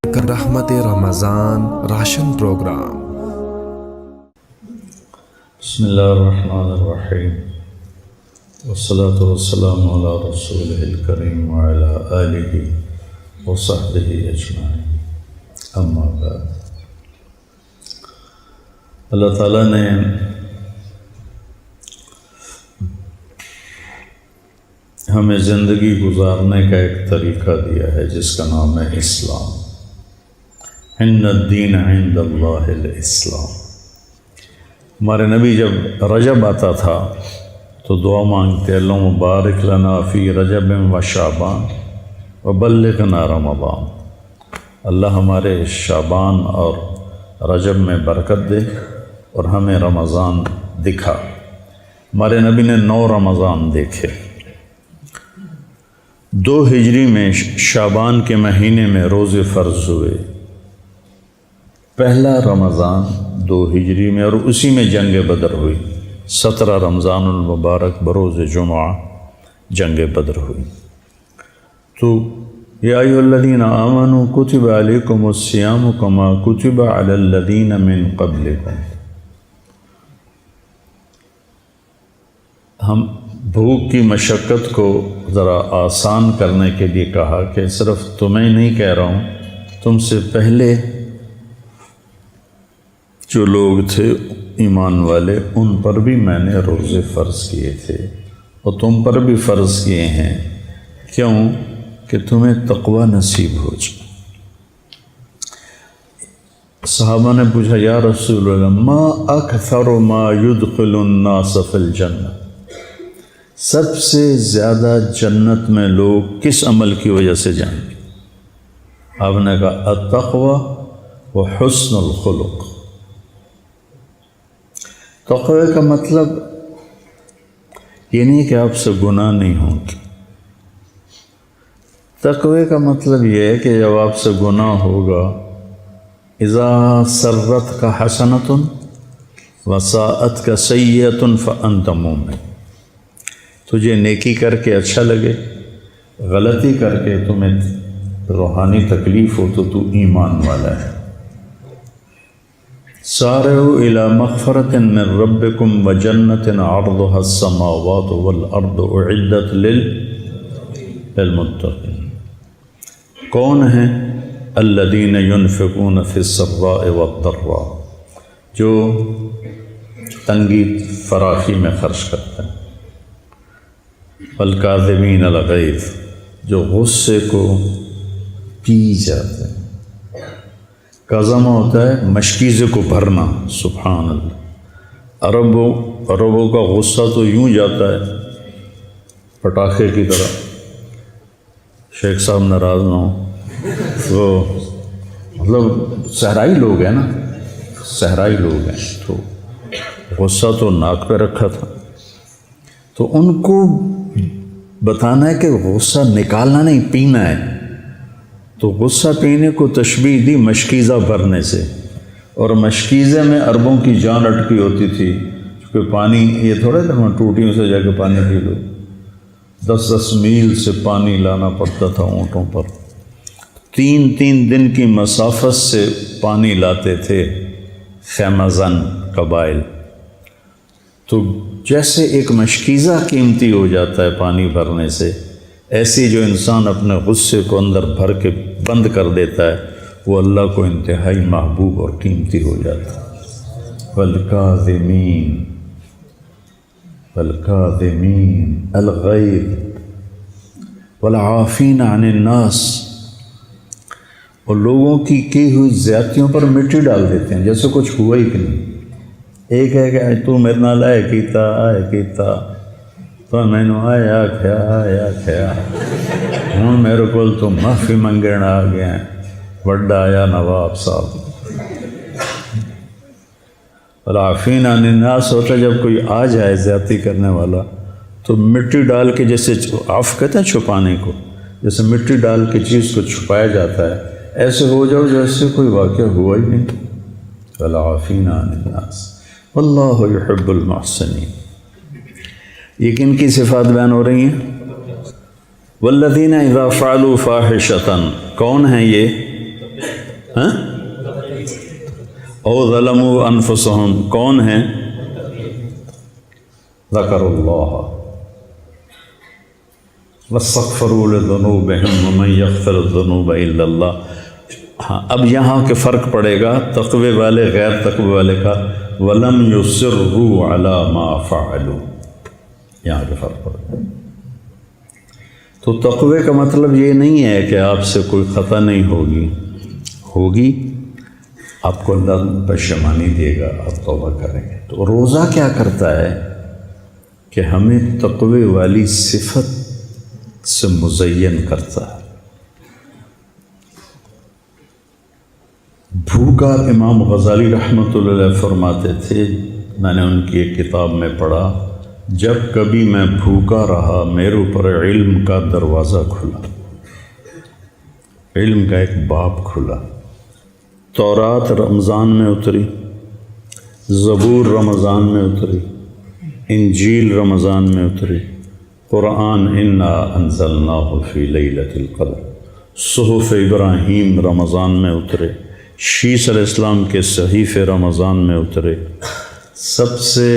رحمت رمضان ration programme. بسم اللہ الرحمن الرحیم والصلاة والسلام علی رسولہ الکریم وعلی آلہ وصحبہ اجمعین، اما بعد۔ اللہ تعالیٰ نے ہمیں زندگی گزارنے کا ایک طریقہ دیا ہے جس کا نام ہے اسلام۔ ان الدین عند اللہ الاسلام۔ ہمارے نبی جب رجب آتا تھا تو دعا مانگتے، اللہم بارک لنا فی رجب و شعبان وبلغنا رمضان۔ اللہ ہمارے شعبان اور رجب میں برکت دے اور ہمیں رمضان دکھا۔ ہمارے نبی نے 9 رمضان دیکھے۔ 2 ہجری میں شعبان کے مہینے میں روزے فرض ہوئے۔ پہلا رمضان 2 ہجری میں، اور اسی میں جنگ بدر ہوئی۔ 17 رمضان المبارک بروز جمعہ جنگ بدر ہوئی۔ تو یا ایھا الذین آمنوا کتب علیکم الصیام کما کتب علی الذین من قبلکم۔ ہم بھوک کی مشقت کو ذرا آسان کرنے کے لیے کہا کہ صرف تمہیں نہیں کہہ رہا ہوں، تم سے پہلے جو لوگ تھے ایمان والے، ان پر بھی میں نے روزے فرض کیے تھے اور تم پر بھی فرض کیے ہیں، کیوں کہ تمہیں تقوی نصیب ہو جائے۔ صحابہ نے پوچھا، یا رسول اللہ ما اکثر ما يدخل الناس فی الجنہ، سب سے زیادہ جنت میں لوگ کس عمل کی وجہ سے جائیں گے؟ آپ نے کہا التقوی و حسن الخلق۔ تقوی کا مطلب یہ نہیں کہ آپ سے گناہ نہیں ہوں گے۔ تقوی کا مطلب یہ ہے کہ جب آپ سے گناہ ہوگا، اذا سرت کا حسنۃ وساءت کا سیئۃ فانت مومن، تجھے نیکی کر کے اچھا لگے، غلطی کر کے تمہیں روحانی تکلیف ہو تو ایمان والا ہے۔ سارعوا الی مغفرۃ من ربکم وجنۃ عرضها السماوات والارض اعدت للمتقین۔ کون ہیں؟ الذین ینفقون فی السراء والضراء، جو تنگی فراخی میں خرچ کرتے ہیں، والکاظمین الغیظ، جو غصے کو پی جاتے ہیں۔ قزمہ ہوتا ہے مشکیزے کو بھرنا، سبحان اللہ۔ عربوں کا غصہ تو یوں جاتا ہے پٹاخے کی طرح۔ شیخ صاحب ناراض نہ ہوں، تو مطلب صحرائی لوگ ہیں نا، صحرائی لوگ ہیں، تو غصہ تو ناک پہ رکھا تھا۔ تو ان کو بتانا ہے کہ غصہ نکالنا نہیں، پینا ہے۔ تو غصہ پینے کو تشبیہ دی مشکیزہ بھرنے سے، اور مشکیزے میں عربوں کی جان اٹکی ہوتی تھی، کیونکہ پانی یہ تھوڑا تھا ٹوٹیوں سے جا کے پانی پی لو، 10 میل سے پانی لانا پڑتا تھا اونٹوں پر، 3 دن کی مسافت سے پانی لاتے تھے خیمہ زن قبائل۔ تو جیسے ایک مشکیزہ قیمتی ہو جاتا ہے پانی بھرنے سے، ایسی جو انسان اپنے غصے کو اندر بھر کے بند کر دیتا ہے، وہ اللہ کو انتہائی محبوب اور قیمتی ہو جاتا ہے۔ والکاظمین الغیظ والعافین عن الناس، اور لوگوں کی ہوئی زیادتیوں پر مٹی ڈال دیتے ہیں جیسے کچھ ہوا ہی کہ نہیں۔ ایک ہے کہ تو میرے نال آئے کیتا تو میں نے آیا کھیا ہوں میرے کو تو معافی منگن آ گیا، وڈا آیا نواب صاحب۔ والعافین عن الناس ہوتا ہے جب کوئی آ جائے زیادتی کرنے والا تو مٹی ڈال کے، جیسے عفو کہتے ہیں چھپانے کو، جیسے مٹی ڈال کے چیز کو چھپایا جاتا ہے، ایسے ہو جاؤ جیسے کوئی واقعہ ہوا ہی نہیں۔ والعافین عن الناس واللہ یحب المحسنین۔ یہ کن کی صفات بیان ہو رہی ہیں؟ والذین اذا فعلوا فاحشۃ، کون ہیں یہ؟ ہاں؟ او ظلموا انفسہم، کون ہیں؟ ذکر اللہ واستغفروا لذنوبہم ومن یغفر الذنوب الا اللہ۔ ہاں، اب یہاں کے فرق پڑے گا تقوی والے غیر تقوی والے کا، وَلَمْ يُصِرُّوا عَلَى مَا فَعَلُوا، یہاں کے فرق پڑے گا۔ تو تقوی کا مطلب یہ نہیں ہے کہ آپ سے کوئی خطا نہیں ہوگی، آپ کو اللہ پشیمانی دے گا، آپ توبہ کریں گے۔ تو روزہ کیا کرتا ہے کہ ہمیں تقوی والی صفت سے مزین کرتا ہے۔ بھوکا، امام غزالی رحمۃ اللہ علیہ فرماتے تھے، میں نے ان کی ایک کتاب میں پڑھا، جب کبھی میں بھوکا رہا میرے اوپر علم کا دروازہ کھلا، علم کا ایک باب کھلا۔ تورات رمضان میں اتری، زبور رمضان میں اتری، انجیل رمضان میں اتری، قرآن انا انزلناہ فی لیلۃ القدر، صحف ابراہیم رمضان میں اترے، شیس علیہ السلام کے صحیفے رمضان میں اترے۔ سب سے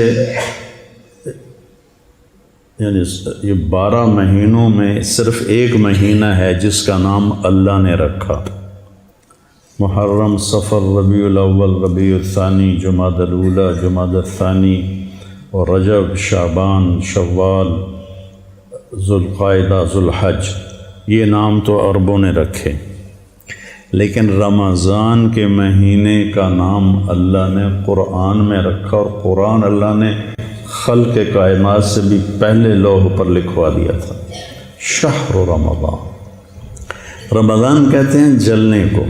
یعنی یہ 12 مہینوں میں صرف ایک مہینہ ہے جس کا نام اللہ نے رکھا، محرم، صفر، ربیع الاول، ربیع الثانی، جمادی الاولی، جمادی الثانی، اور رجب، شعبان، شوال، ذوالقعدہ، ذوالحج۔ یہ نام تو عربوں نے رکھے، لیکن رمضان کے مہینے کا نام اللہ نے قرآن میں رکھا، اور قرآن اللہ نے خلق کائنات سے بھی پہلے لوح پر لکھوا دیا تھا، شہر رمضان۔ رمضان کہتے ہیں جلنے کو۔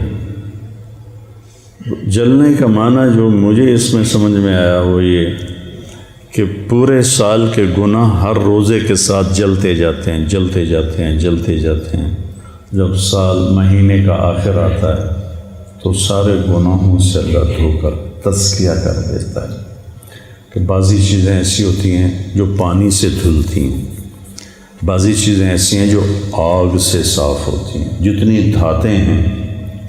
جلنے کا معنی جو مجھے اس میں سمجھ میں آیا وہ یہ کہ پورے سال کے گناہ ہر روزے کے ساتھ جلتے جاتے ہیں، جلتے جاتے ہیں، جلتے جاتے ہیں۔ جب سال مہینے کا آخر آتا ہے تو سارے گناہوں سے اللہ دھو کر تزکیہ کر دیتا ہے، کہ بعضی چیزیں ایسی ہوتی ہیں جو پانی سے دھلتی ہیں، بعضی چیزیں ایسی ہیں جو آگ سے صاف ہوتی ہیں، جتنی دھاتیں ہیں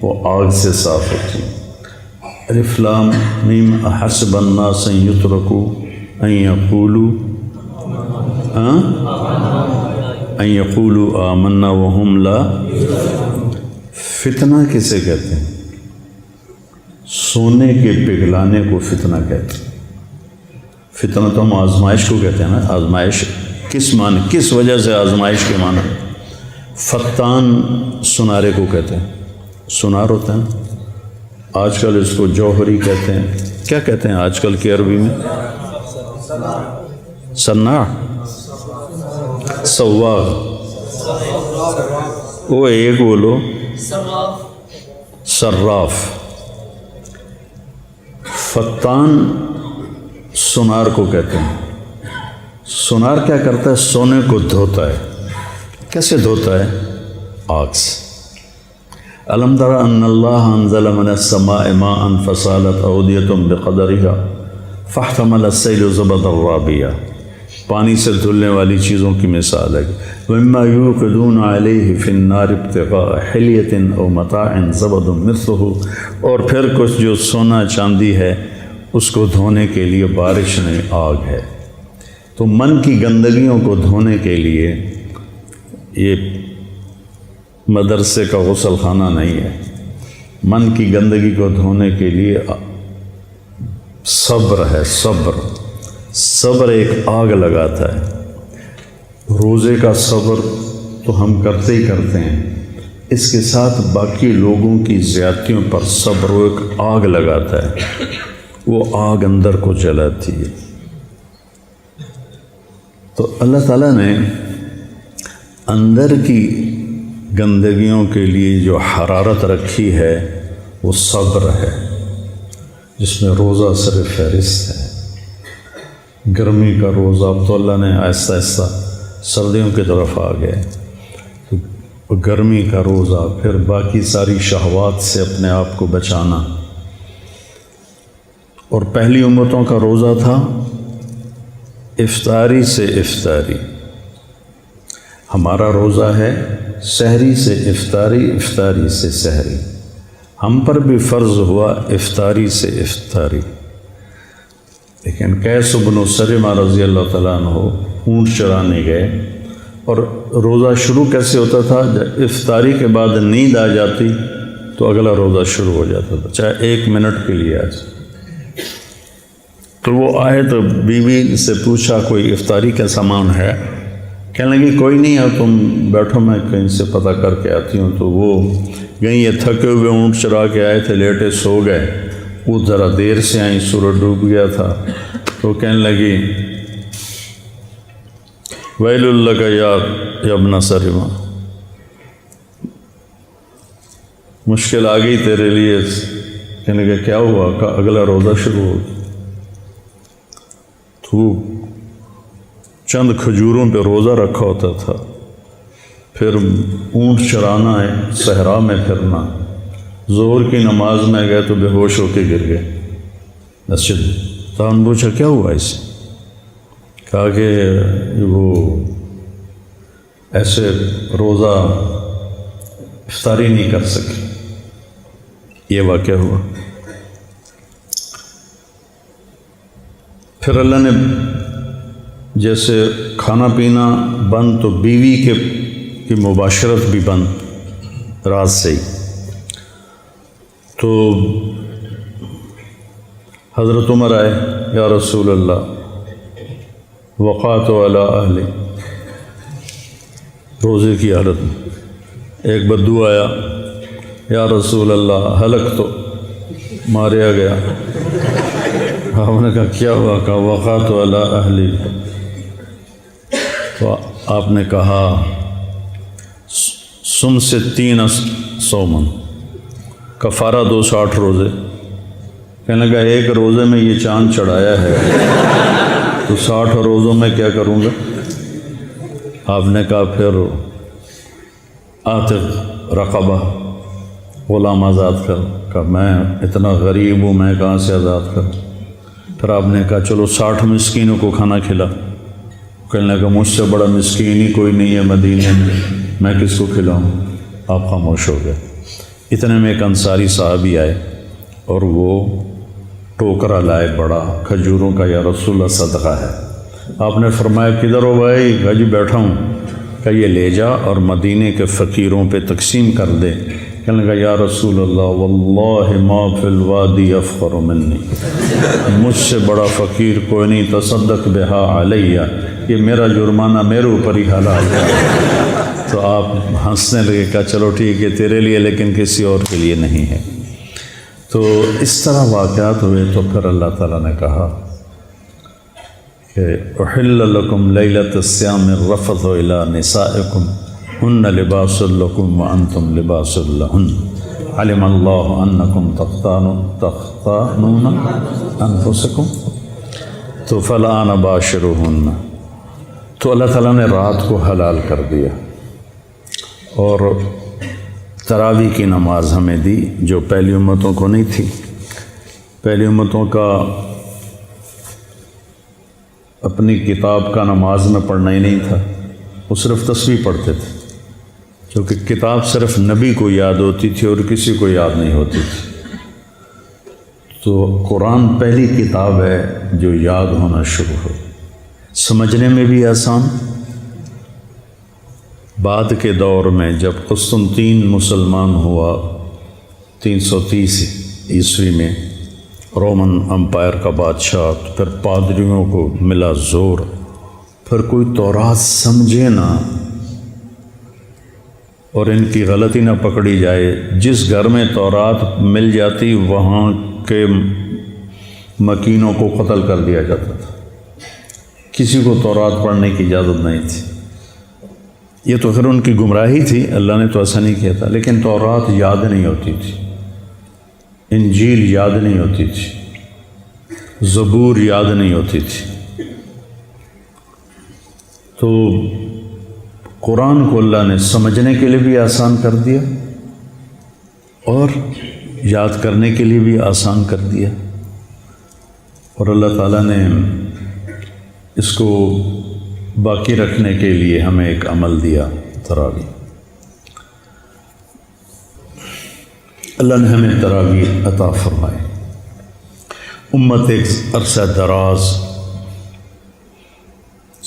وہ آگ سے صاف ہوتی ہیں۔ الف لام میم احسب الناس ان یترکوا ان یقولوا آمنا وہم لا۔ فتنہ کسے کہتے ہیں؟ سونے کے پگھلانے کو فتنہ کہتے ہیں۔ فتنہ تو ہم آزمائش کو کہتے ہیں نا۔ آزمائش کس معنی، کس وجہ سے آزمائش کے معنی؟ فتان سنارے کو کہتے ہیں، سنار ہوتا ہے نا۔ آج کل اس کو جوہری کہتے ہیں، کیا کہتے ہیں آج کل کی عربی میں؟ صناع، سواغ، وہ ایک بولو، صراف۔ فتان سنار کو کہتے ہیں۔ سنار کیا کرتا ہے؟ سونے کو دھوتا ہے۔ کیسے دھوتا ہے؟ آگ سے۔ الم تر ان اللہ انزل من السماء ماء فسالت اودیۃ بقدرها فاحتمل السیل زبدا رابیا۔ پانی سے دھلنے والی چیزوں کی مثال ہے۔ ومما یوقدون علیہ فی النار ابتغاء حلیۃ او متاع زبد مثلہ، اور پھر کچھ جو سونا چاندی ہے اس کو دھونے کے لیے بارش میں آگ ہے۔ تو من کی گندگیوں کو دھونے کے لیے یہ مدرسے کا غسل خانہ نہیں ہے۔ من کی گندگی کو دھونے کے لیے صبر ہے، صبر۔ صبر ایک آگ لگاتا ہے۔ روزے کا صبر تو ہم کرتے ہی کرتے ہیں، اس کے ساتھ باقی لوگوں کی زیادتیوں پر صبر وہ ایک آگ لگاتا ہے، وہ آگ اندر کو جلاتی ہے۔ تو اللہ تعالیٰ نے اندر کی گندگیوں کے لیے جو حرارت رکھی ہے وہ صبر ہے، جس میں روزہ صرف فہرست ہے۔ گرمی کا روزہ، اب تو اللہ نے آہستہ آہستہ سردیوں کی طرف آ گئے، تو گرمی کا روزہ، پھر باقی ساری شہوات سے اپنے آپ کو بچانا۔ اور پہلی امتوں کا روزہ تھا افطاری سے افطاری، ہمارا روزہ ہے سحری سے افطاری، افطاری سے سحری۔ ہم پر بھی فرض ہوا افطاری سے افطاری، لیکن قیس بن سرمہ رضی اللہ تعالیٰ عنہ اونٹ چرانے گئے، اور روزہ شروع کیسے ہوتا تھا؟ جب افطاری کے بعد نیند آ جاتی تو اگلا روزہ شروع ہو جاتا تھا، چاہے 1 منٹ کے لیے آ جائے۔ تو وہ آئے تو بیوی سے پوچھا کوئی افطاری کا سامان ہے؟ کہنے لگی کوئی نہیں ہے، تم بیٹھو میں کہیں سے پتہ کر کے آتی ہوں۔ تو وہ گئیں، یہ تھکے ہوئے اونٹ چرا کے آئے تھے، لیٹے سو گئے، وہ ذرا دیر سے آئیں، سورج ڈوب گیا تھا، تو کہنے لگی ویل لک یا ابن سرمہ، مشکل آ گئی تیرے لیے۔ کہنے لگا کیا ہوا؟ کہ اگلا روزہ شروع ہو گیا۔ تو چند کھجوروں پہ روزہ رکھا ہوتا تھا، پھر اونٹ چرانا ہے، صحرا میں پھرنا، ظہر کی نماز میں گئے تو بے ہوش ہو کے گر گئے مسجد۔ تو ہم پوچھا کیا ہوا اسے؟ کہا کہ وہ ایسے روزہ افطاری نہیں کر سکے، یہ واقعہ ہوا۔ پھر اللہ نے جیسے کھانا پینا بند تو بیوی کی مباشرت بھی بند رات سے ہی۔ تو حضرت عمر آئے، یا رسول اللہ وقعت علی اہلی، روزے کی حالت میں ایک بدو آیا، یا رسول اللہ ہلک تو ماریا گیا۔ ہم نے کہا کیا ہوا؟ کہا وقعت علی اہلی۔ تو آپ نے کہا سم سے 3 سومن، کفارہ 260 روزے۔ کہنے لگا ایک روزے میں یہ چاند چڑھایا ہے تو 60 روزوں میں کیا کروں گا؟ آپ نے کہا پھر عاتق رقبہ، غلام آزاد کر۔ کہا میں اتنا غریب ہوں، میں کہاں سے آزاد کروں؟ پھر آپ نے کہا چلو 60 مسکینوں کو کھانا کھلا۔ کہنے لگا مجھ سے بڑا مسکین ہی کوئی نہیں ہے مدینے میں کس کو کھلاؤں؟ آپ خاموش ہو گئے۔ اتنے میں ایک انصاری صحابی آئے اور وہ ٹوکرا لائے بڑا کھجوروں کا، یا رسول اللہ صدقہ ہے۔ آپ نے فرمایا کدھر ہو بھائی؟ کہا جی بیٹھا ہوں۔ کہ یہ لے جا اور مدینے کے فقیروں پہ تقسیم کر دے۔ کہنے لگا یا رسول اللہ واللہ ما فی الوادی افقر منی، مجھ سے بڑا فقیر کوئی نہیں، تصدق بہا علیہ، یہ میرا جرمانہ میرے اوپر ہی حلال ہے۔ تو آپ ہنسنے لگے، کہا چلو ٹھیک ہے تیرے لیے، لیکن کسی اور کے لیے نہیں ہے۔ تو اس طرح واقعات ہوئے۔ تو پھر اللہ تعالیٰ نے کہا کہ احل لکم لیلۃ الصیام الرفث الی نسائکم ہن لباس لکم وانتم لباس لہن علم اللہ انکم تختانون انفسکم تو فالآن باشروہن۔ تو اللہ تعالیٰ نے رات کو حلال کر دیا اور تراویح کی نماز ہمیں دی، جو پہلی امتوں کو نہیں تھی۔ پہلی امتوں کا اپنی کتاب کا نماز میں پڑھنا ہی نہیں تھا، وہ صرف تسبیح پڑھتے تھے، کیونکہ کتاب صرف نبی کو یاد ہوتی تھی اور کسی کو یاد نہیں ہوتی تھی۔ تو قرآن پہلی کتاب ہے جو یاد ہونا شروع ہو، سمجھنے میں بھی آسان۔ بعد کے دور میں جب قسطنطین مسلمان ہوا 330 عیسوی میں، رومن امپائر کا بادشاہ، تو پھر پادریوں کو ملا زور، پھر کوئی تورات سمجھے نہ اور ان کی غلطی نہ پکڑی جائے۔ جس گھر میں تورات مل جاتی وہاں کے مکینوں کو قتل کر دیا جاتا تھا، کسی کو تورات پڑھنے کی اجازت نہیں تھی۔ یہ تو پھر ان کی گمراہی تھی، اللہ نے تو ایسا نہیں کیا تھا، لیکن تورات یاد نہیں ہوتی تھی، انجیل یاد نہیں ہوتی تھی، زبور یاد نہیں ہوتی تھی۔ تو قرآن کو اللہ نے سمجھنے کے لیے بھی آسان کر دیا اور یاد کرنے کے لیے بھی آسان کر دیا، اور اللہ تعالیٰ نے اس کو باقی رکھنے کے لیے ہمیں ایک عمل دیا، تراویح۔ اللہ نے ہمیں تراویح عطا فرمائے. امت ایک عرصہ دراز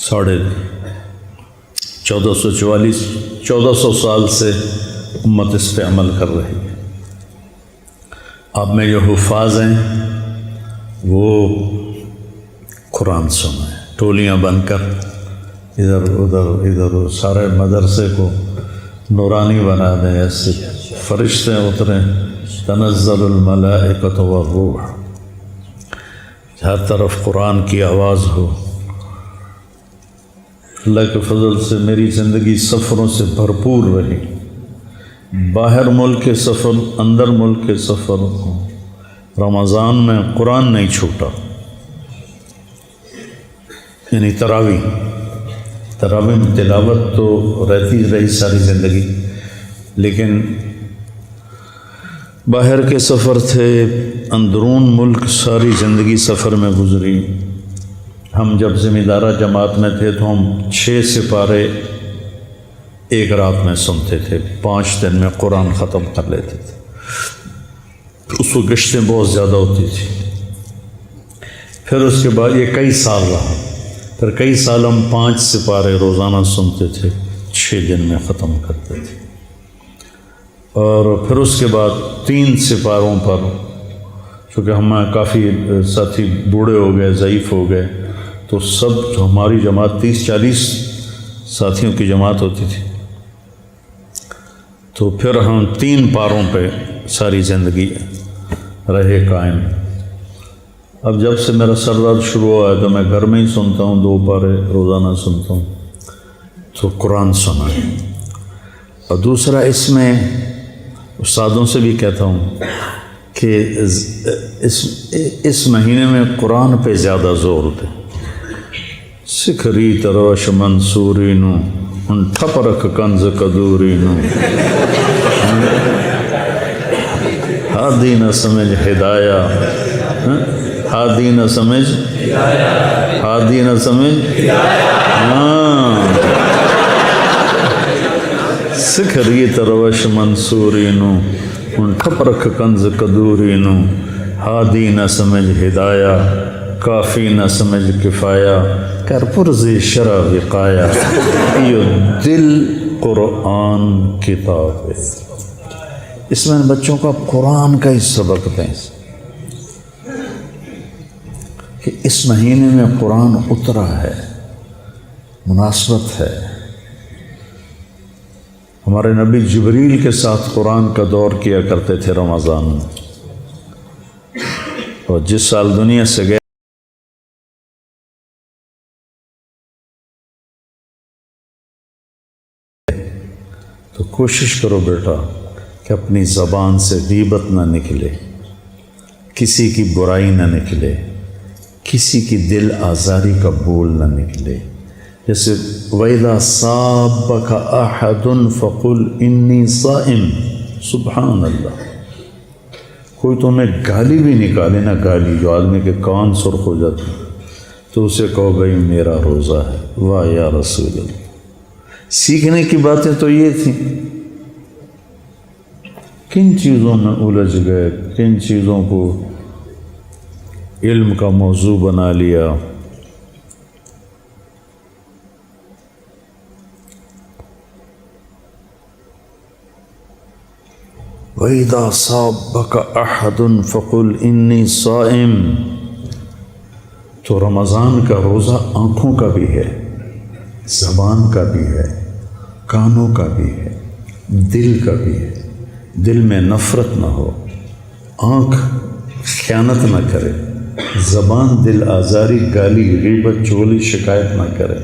1400 سال سے امت اس پہ عمل کر رہی ہے. آپ میں جو حفاظ ہیں وہ قرآن سنائیں، ٹولیاں بن کر ادھر ادھر سارے مدرسے کو نورانی بنا دیں. ایسے فرشتے اتریں، تنزل الملائکۃ والروح، ہر طرف قرآن کی آواز ہو. اللہ کے فضل سے میری زندگی سفروں سے بھرپور رہی. باہر ملک کے سفر، اندر ملک کے سفر. رمضان میں قرآن نہیں چھوٹا، یعنی تراویح میں تلاوت تو رہتی رہی ساری زندگی، لیکن باہر کے سفر تھے، اندرون ملک ساری زندگی سفر میں گزری. ہم جب ذمہ دارہ جماعت میں تھے تو ہم 6 سپارے ایک رات میں سنتے تھے، 5 دن میں قرآن ختم کر لیتے تھے. اس کو گشتیں بہت زیادہ ہوتی تھی. پھر اس کے بعد یہ کئی سال رہا، پھر کئی سال ہم 5 سپارے روزانہ سنتے تھے، 6 دن میں ختم کرتے تھے. اور پھر اس کے بعد 3 سپاروں پر، چونکہ ہم کافی ساتھی بوڑھے ہو گئے، ضعیف ہو گئے، تو سب جو ہماری جماعت 30-40 ساتھیوں کی جماعت ہوتی تھی، تو پھر ہم 3 پاروں پہ ساری زندگی رہے قائم. اب جب سے میرا سر درد شروع ہوا ہے تو میں گھر میں ہی سنتا ہوں، 2 پارے روزانہ سنتا ہوں. تو قرآن سنا ہے. اور دوسرا اس میں استادوں سے بھی کہتا ہوں کہ اس مہینے میں قرآن پہ زیادہ زور دیں. سکھری تروش منصوری نو ان ٹھپ رکھ کنز کدوری نو، ہادی نہ سمجھ ہدایہ، ہادی نہ سمجھ، ہادی نہ سمجھ، سکھری تروش منصوری نو ان ٹھپ رکھ کنز کدوری نو، ہادی نہ سمجھ ہدایہ، کافی نہ سمجھ کفایہ، کر پرزی شرع وقایا، یہ دل قرآن کتاب ہے. اس میں بچوں کا قرآن کا ہی سبق دیں کہ اس مہینے میں قرآن اترا ہے، مناسبت ہے. ہمارے نبی جبریل کے ساتھ قرآن کا دور کیا کرتے تھے رمضان میں، اور جس سال دنیا سے گئے تو کوشش کرو بیٹا کہ اپنی زبان سے غیبت نہ نکلے، کسی کی برائی نہ نکلے، کسی کی دل آزاری کا بول نہ نکلے. جیسے وَإِذَا صَابَكَ أَحَدٌ فَقُلْ إِنِّي صَائِمٌ. سبحان اللہ. کوئی تمہیں گالی بھی نکالے نا، گالی جو آدمی کے کان سرخ ہو جاتے ہیں، تو اسے کہو بھائی میرا روزہ ہے. واہ یا رسول اللہ. سیکھنے کی باتیں تو یہ تھیں. کن چیزوں میں الجھ گئے، کن چیزوں کو علم کا موضوع بنا لیا. وَإِذَا صَابَكَ أَحَدٌ فَقُلْ إِنِّي صَائِمٌ. تو رمضان کا روزہ آنکھوں کا بھی ہے، زبان کا بھی ہے، کانوں کا بھی ہے، دل کا بھی ہے. دل میں نفرت نہ ہو، آنکھ خیانت نہ کرے، زبان دل آزاری، گالی غیبت چغلی شکایت نہ کرے،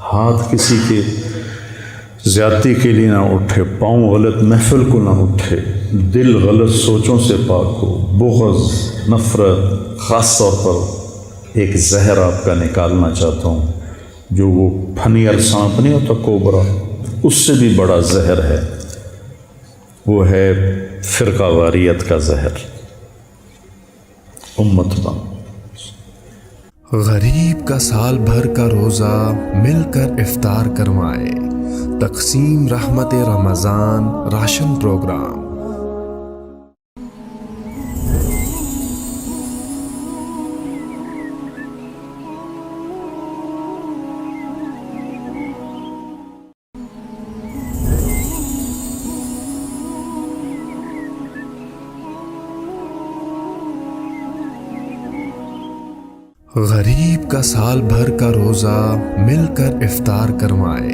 ہاتھ کسی کے زیادتی کے لیے نہ اٹھے، پاؤں غلط محفل کو نہ اٹھے، دل غلط سوچوں سے پاک ہو. بغض، نفرت، خاص طور پر ایک زہر آپ کا نکالنا چاہتا ہوں، جو وہ پھنیر سانپ نہیں ہوتا کوبرا، اس سے بھی بڑا زہر ہے، وہ ہے فرقہ واریت کا زہر. امت بن. غریب کا سال بھر کا روزہ مل کر افطار کروائے. تقسیم رحمت رمضان راشن پروگرام. غریب کا سال بھر کا روزہ مل کر افطار کروائے،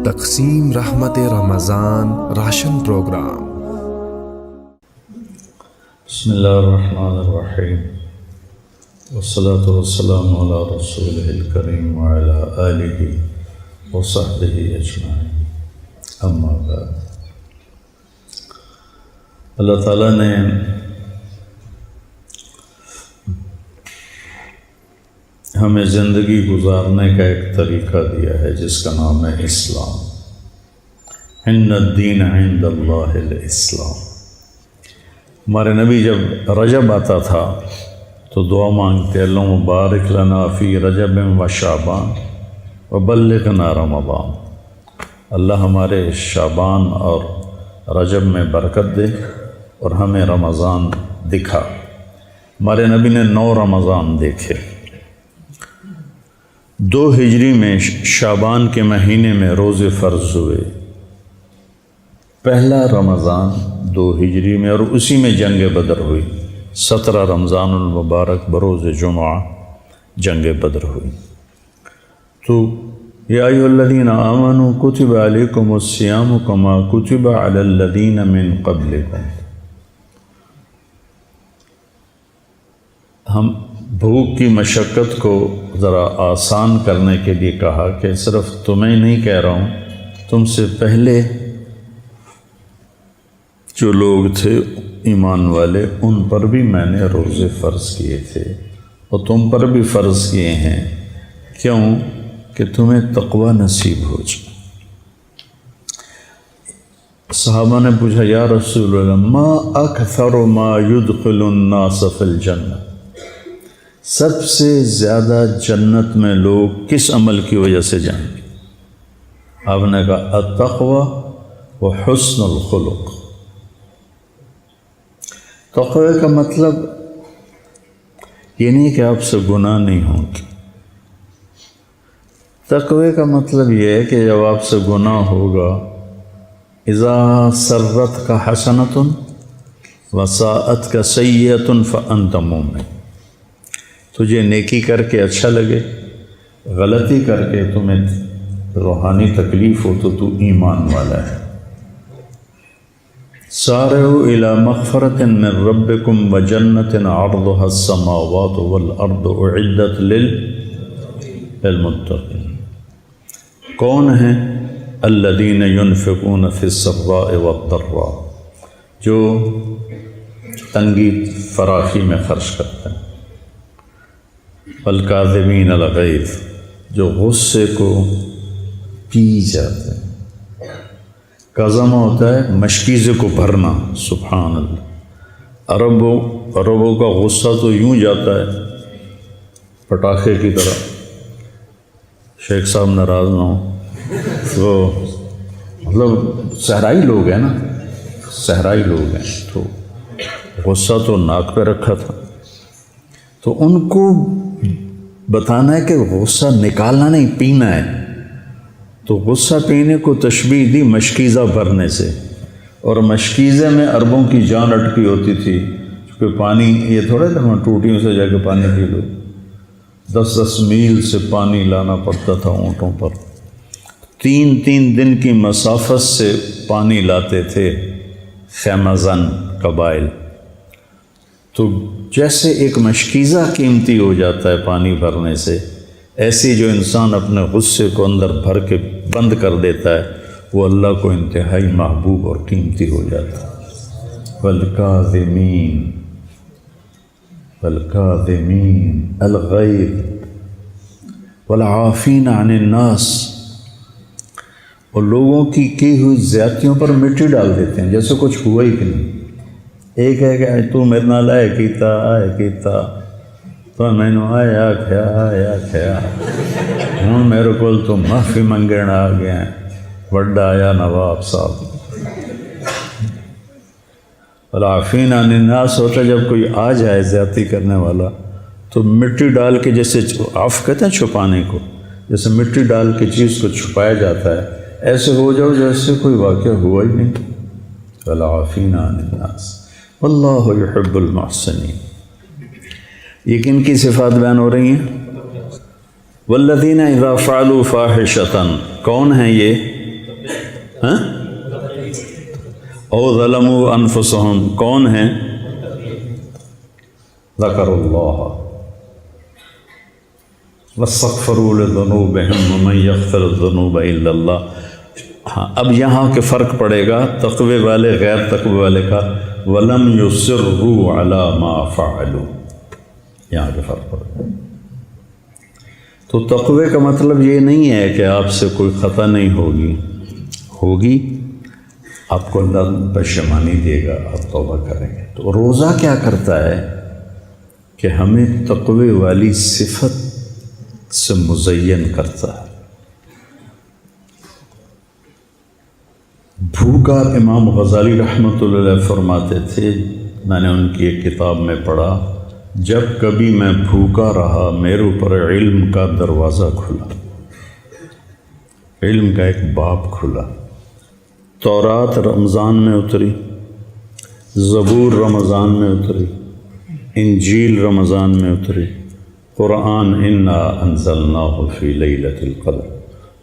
تقسیم رحمت رمضان راشن پروگرام۔ بسم اللہ الرحمن الرحیم، والصلاة والسلام علی رسولہ الکریم وعلی آلہ وصحبہ اجمعین، اما بعد۔ اللہ تعالیٰ نے ہمیں زندگی گزارنے کا ایک طریقہ دیا ہے جس کا نام ہے اسلام۔ ان الدین عند اللہ الاسلام۔ ہمارے نبی جب رجب آتا تھا تو دعا مانگتے، اللہم بارک لنا فی رجب و شعبان وبلغنا رمضان۔ اللہ ہمارے شعبان اور رجب میں برکت دے اور ہمیں رمضان دکھا۔ ہمارے نبی نے 9 رمضان دیکھے۔ 2 ہجری میں شعبان کے مہینے میں روزے فرض ہوئے، پہلا رمضان 2 ہجری میں، اور اسی میں جنگ بدر ہوئی۔ 17 رمضان المبارک بروز جمعہ جنگ بدر ہوئی۔ تو یا ایھا الذین آمنوا کتب علیکم الصیام کما کتب علی الذین من قبلکم۔ ہم بھوک کی مشقت کو ذرا آسان کرنے کے لیے کہا کہ صرف تمہیں نہیں کہہ رہا ہوں، تم سے پہلے جو لوگ تھے ایمان والے ان پر بھی میں نے روزے فرض کیے تھے اور تم پر بھی فرض کیے ہیں، کیوں کہ تمہیں تقوی نصیب ہو جائے۔ صحابہ نے پوچھا، یا رسول اللہ ما اکثر ما يدخل الناس فی الجنہ، سب سے زیادہ جنت میں لوگ کس عمل کی وجہ سے جائیں گے؟ آپ نے کہا التقوی و حسن الخلق۔ تقوی کا مطلب یہ نہیں کہ آپ سے گناہ نہیں ہوں گے۔ تقوی کا مطلب یہ ہے کہ جب آپ سے گناہ ہوگا، اذا سرت کا حسنۃ وساءت کا سیئۃ فانت مومن۔ تجھے نیکی کر کے اچھا لگے، غلطی کر کے تمہیں روحانی تکلیف ہو تو ایمان والا ہے۔ سارعوا الی مغفرۃ من ربکم وجنۃ عرضها السماوات والارض اعدت للمتقین۔ کون ہیں؟ الذین ینفقون فی السراء والضراء، جو تنگی فراخی میں خرچ کرتے ہیں۔ والکاظمین الغیظ، جو غصے کو پی جاتے ہیں۔ کظمہ ہوتا ہے مشکیزے کو بھرنا، سبحان اللہ۔ عربوں کا غصہ تو یوں جاتا ہے پٹاخے کی طرح۔ شیخ صاحب ناراض نہ ہوں، تو مطلب صحرائی لوگ ہیں نا، صحرائی لوگ ہیں، تو غصہ تو ناک پہ رکھا تھا۔ تو ان کو بتانا ہے کہ غصہ نکالنا نہیں، پینا ہے۔ تو غصہ پینے کو تشبیہ دی مشکیزہ بھرنے سے، اور مشکیزے میں عربوں کی جان اٹکی ہوتی تھی، کیونکہ پانی یہ تھوڑا کہ ہم ٹوٹیوں سے جا کے پانی پی لو، 10 میل سے پانی لانا پڑتا تھا اونٹوں پر، 3 دن کی مسافت سے پانی لاتے تھے خیمہ زن قبائل۔ تو جیسے ایک مشکیزہ قیمتی ہو جاتا ہے پانی بھرنے سے، ایسی جو انسان اپنے غصے کو اندر بھر کے بند کر دیتا ہے وہ اللہ کو انتہائی محبوب اور قیمتی ہو جاتا ہے۔ والکاظمین الغیظ والعافین عن الناس، اور لوگوں کی ہوئی زیادتیوں پر مٹی ڈال دیتے ہیں جیسے کچھ ہوا ہی کہ نہیں۔ ایک ہے کہ تو میرے نال آئے کیتا تو میں نے آیا کھیا ہوں میرے کو تو معافی منگن آ گیا، وڈا آیا نواب صاحب۔ والعافین عن الناس ہوتا ہے جب کوئی آ جائے زیادتی کرنے والا تو مٹی ڈال کے، جیسے عفو کہتے ہیں چھپانے کو، جیسے مٹی ڈال کے چیز کو چھپایا جاتا ہے، ایسے ہو جاؤ جیسے کوئی واقعہ ہوا ہی نہیں۔ والعافین عن الناس واللہ یحب المحسنین۔ یہ کن کی صفات بیان ہو رہی ہیں؟ والذین اذا فعلوا فاحشۃ، کون ہیں یہ؟ او ظلموا انفسهم، کون ہیں؟ ذکروا اللہ واستغفروا لذنوبهم ومن یغفر الذنوب الا اللہ۔ ہاں، اب یہاں کے فرق پڑے گا تقوی والے غیر تقوی والے کا، ولم یصروا علی ما فعلوا، یہاں کے فرق پڑے گا۔ تو تقوی کا مطلب یہ نہیں ہے کہ آپ سے کوئی خطا نہیں ہوگی، آپ کو اللہ پشیمانی دے گا، آپ توبہ کریں گے۔ تو روزہ کیا کرتا ہے کہ ہمیں تقوی والی صفت سے مزین کرتا ہے۔ بھوکا، امام غزالی رحمۃ اللہ علیہ فرماتے تھے، میں نے ان کی ایک کتاب میں پڑھا، جب کبھی میں بھوکا رہا میرے اوپر علم کا دروازہ کھلا، علم کا ایک باب کھلا۔ تورات رمضان میں اتری، زبور رمضان میں اتری، انجیل رمضان میں اتری، قرآن انا انزلناہ فی لیلۃ القدر،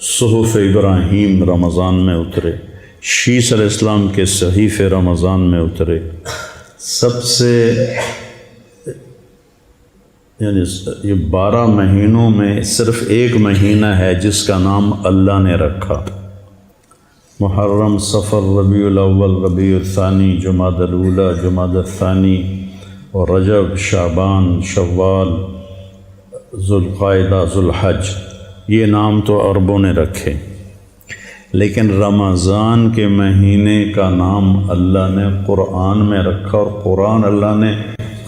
صحف ابراہیم رمضان میں اترے، شیس علیہ السلام کے صحیفے رمضان میں اترے۔ سب سے یعنی یہ 12 مہینوں میں صرف ایک مہینہ ہے جس کا نام اللہ نے رکھا، محرم، صفر، ربیع الاول، ربیع الثانی، جمادی الاولی، جمادی الثانی، اور رجب، شعبان، شوال، ذوالقعدہ، ذوالحج۔ یہ نام تو عربوں نے رکھے، لیکن رمضان کے مہینے کا نام اللہ نے قرآن میں رکھا، اور قرآن اللہ نے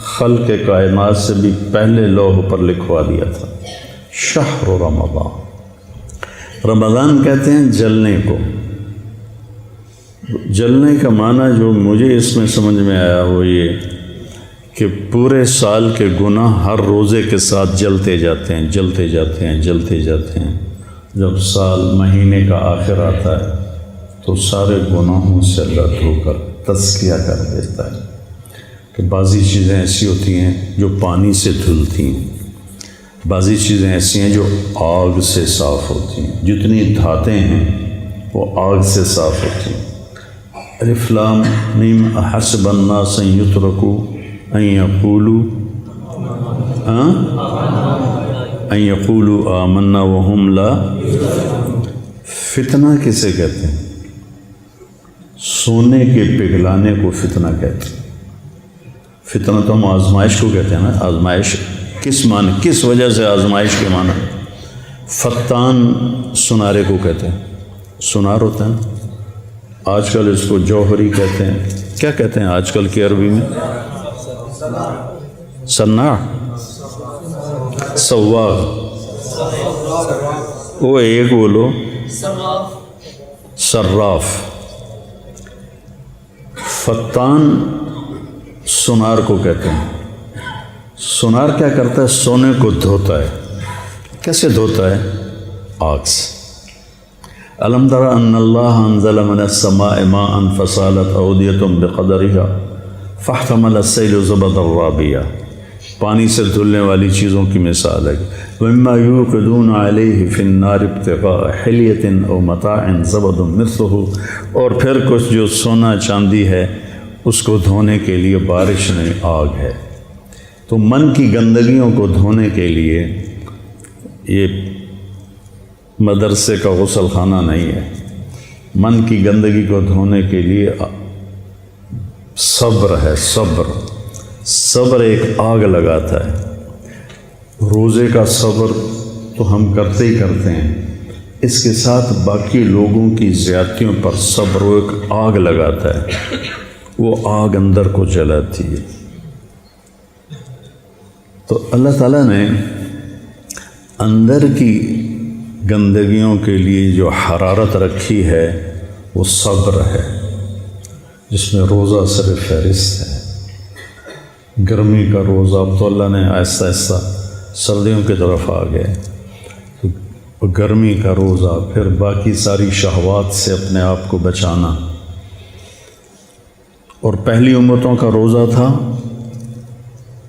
خلق کائنات سے بھی پہلے لوح پر لکھوا دیا تھا۔ شہر رمضان، رمضان کہتے ہیں جلنے کو۔ جلنے کا معنی جو مجھے اس میں سمجھ میں آیا وہ یہ کہ پورے سال کے گناہ ہر روزے کے ساتھ جلتے جاتے ہیں، جلتے جاتے ہیں، جلتے جاتے ہیں۔ جب سال مہینے کا آخر آتا ہے تو سارے گناہوں سے اللہ دھو کر تزکیہ کر دیتا ہے کہ بعضی چیزیں ایسی ہوتی ہیں جو پانی سے دھلتی ہیں، بعضی چیزیں ایسی ہیں جو آگ سے صاف ہوتی ہیں، جتنی دھاتیں ہیں وہ آگ سے صاف ہوتی ہیں۔ الف لام میم احسب الناس ان یترکوا ان یقولوا آمنا وہم لا۔ فتنہ کسے کہتے ہیں؟ سونے کے پگھلانے کو فتنہ کہتے ہیں۔ فتنہ تو ہم آزمائش کو کہتے ہیں نا۔ آزمائش کس معنی، کس وجہ سے آزمائش کے معنی؟ فتان سنارے کو کہتے ہیں، سنار ہوتا ہے نا۔ آج کل اس کو جوہری کہتے ہیں، کیا کہتے ہیں آج کل کی عربی میں؟ سناع، سواغ، وہ ایک بولو، صراف۔ فتان سنار کو کہتے ہیں۔ سنار کیا کرتا ہے؟ سونے کو دھوتا ہے۔ کیسے دھوتا ہے؟ آگ سے۔ الم تر ان اللہ انزل من السماء ماء فسالت اودیۃ بقدرها فاحتمل السیل زبدا رابیا۔ پانی سے دھلنے والی چیزوں کی مثال ہے۔ ومما یوقدون علیہ فی النار ابتغاء حلیۃ او متاع زبد مثلہ، اور پھر کچھ جو سونا چاندی ہے اس کو دھونے کے لیے بارش میں آگ ہے۔ تو من کی گندگیوں کو دھونے کے لیے یہ مدرسے کا غسل خانہ نہیں ہے۔ من کی گندگی کو دھونے کے لیے صبر ہے، صبر۔ صبر ایک آگ لگاتا ہے۔ روزے کا صبر تو ہم کرتے ہی کرتے ہیں، اس کے ساتھ باقی لوگوں کی زیادتیوں پر صبر وہ ایک آگ لگاتا ہے، وہ آگ اندر کو جلاتی ہے۔ تو اللہ تعالیٰ نے اندر کی گندگیوں کے لیے جو حرارت رکھی ہے وہ صبر ہے، جس میں روزہ صرف فہرست ہے۔ گرمی کا روزہ، اب تو اللہ نے آہستہ آہستہ سردیوں کی طرف آ گئے، تو گرمی کا روزہ، پھر باقی ساری شہوات سے اپنے آپ کو بچانا۔ اور پہلی امتوں کا روزہ تھا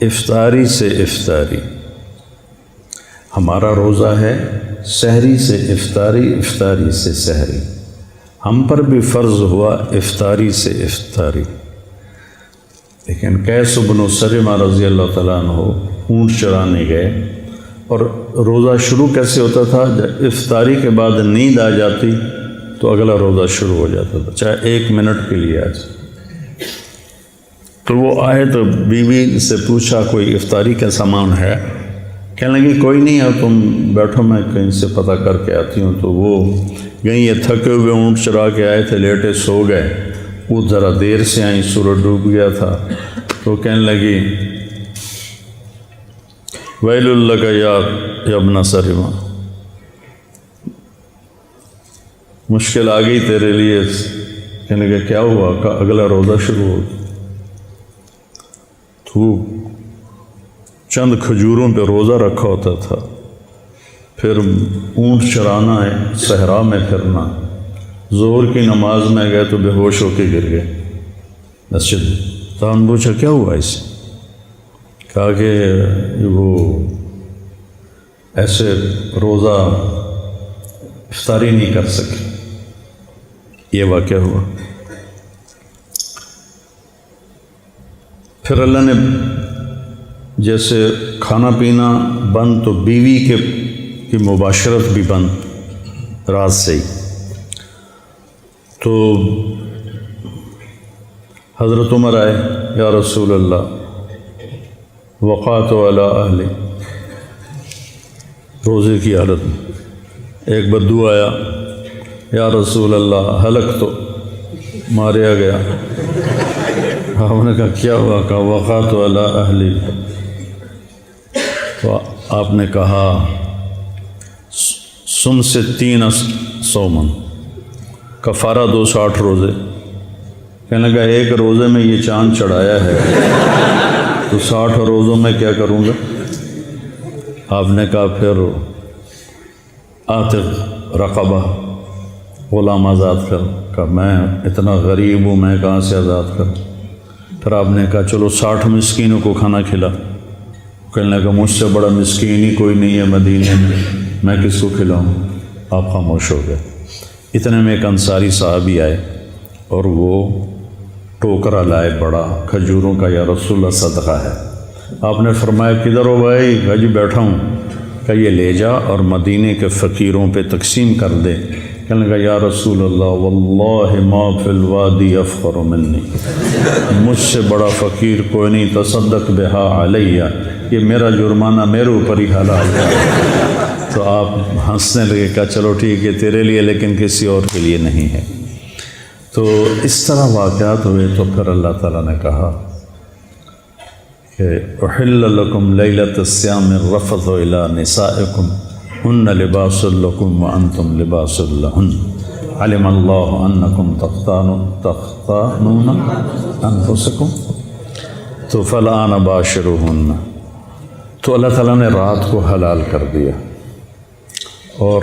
افطاری سے افطاری، ہمارا روزہ ہے سحری سے افطاری، افطاری سے سحری، ہم پر بھی فرض ہوا افطاری سے افطاری۔ لیکن قیس بن سلمہ رضی اللہ تعالیٰ عنہ اونٹ چرانے گئے، اور روزہ شروع کیسے ہوتا تھا؟ جب افطاری کے بعد نیند آ جاتی تو اگلا روزہ شروع ہو جاتا تھا، چاہے 1 منٹ کے لیے آ جائے۔ تو وہ آئے تو بیوی سے پوچھا کوئی افطاری کا سامان ہے؟ کہنے لگی کوئی نہیں ہے، تم بیٹھو میں کہیں سے پتہ کر کے آتی ہوں۔ تو وہ گئیں، یہ تھکے ہوئے اونٹ چرا کے آئے تھے، لیٹے سو گئے، وہ ذرا دیر سے آئیں، سورج ڈوب گیا تھا، تو کہنے لگی ویل لک یا ابن سلمہ، مشکل آ گئی تیرے لیے۔ کہنے لگا کیا ہوا؟ کہ اگلا روزہ شروع ہو گیا۔ تو چند کھجوروں پہ روزہ رکھا ہوتا تھا، پھر اونٹ چرانا ہے، صحرا میں پھرنا، ظہر کی نماز میں گئے تو بے ہوش ہو کے گر گئے مسجد۔ تو ہم پوچھا کیا ہوا اسے؟ کہا کہ وہ ایسے روزہ افطاری نہیں کر سکے، یہ واقعہ ہوا۔ پھر اللہ نے جیسے کھانا پینا بند تو بیوی کی مباشرت بھی بند رات سے ہی۔ تو حضرت عمر آئے، یا رسول اللہ وقعت علی اہلی، روزے کی حالت میں۔ ایک بدو آیا، یا رسول اللہ ہلک تو ماریا گیا۔ آپ نے کہا کیا ہوا؟ کہا وقعت علی اہلی۔ تو آپ نے کہا سم سے 3 سومن، کفارہ 260 روزے۔ کہنے لگا ایک روزے میں یہ چاند چڑھایا ہے تو 60 روزوں میں کیا کروں گا؟ آپ نے کہا پھر عاتق رقبہ، غلام آزاد کر۔ کہا میں اتنا غریب ہوں، میں کہاں سے آزاد کروں؟ پھر آپ نے کہا چلو 60 مسکینوں کو کھانا کھلا۔ کہنے لگا مجھ سے بڑا مسکین ہی کوئی نہیں ہے مدینے میں کس کو کھلاؤں؟ آپ خاموش ہو گئے۔ اتنے میں ایک انصاری صحابی آئے اور وہ ٹوکرا لائے بڑا کھجوروں کا، یا رسول اللہ صدقہ ہے۔ آپ نے فرمایا کدھر ہو بھائی؟ کہا جی بیٹھا ہوں۔ کہ یہ لے جا اور مدینے کے فقیروں پہ تقسیم کر دے۔ کہنے لگا یا رسول اللہ واللہ ما فی الوادی افقر منی، مجھ سے بڑا فقیر کوئی نہیں، تصدق بہا علیہ، یہ میرا جرمانہ میرے اوپر ہی حلال ہے۔ تو آپ ہنسنے لگے، کہا چلو ٹھیک ہے تیرے لیے، لیکن کسی اور کے لیے نہیں ہے۔ تو اس طرح واقعات ہوئے، تو پھر اللہ تعالیٰ نے کہا کہ احل لکم لیلۃ الصیام الرفث الی نسائکم ہن لباس لکم وانتم لباس لہن علم اللہ انکم تختانون انفسکم تو فالآن باشروہن۔ تو اللہ تعالیٰ نے رات کو حلال کر دیا، اور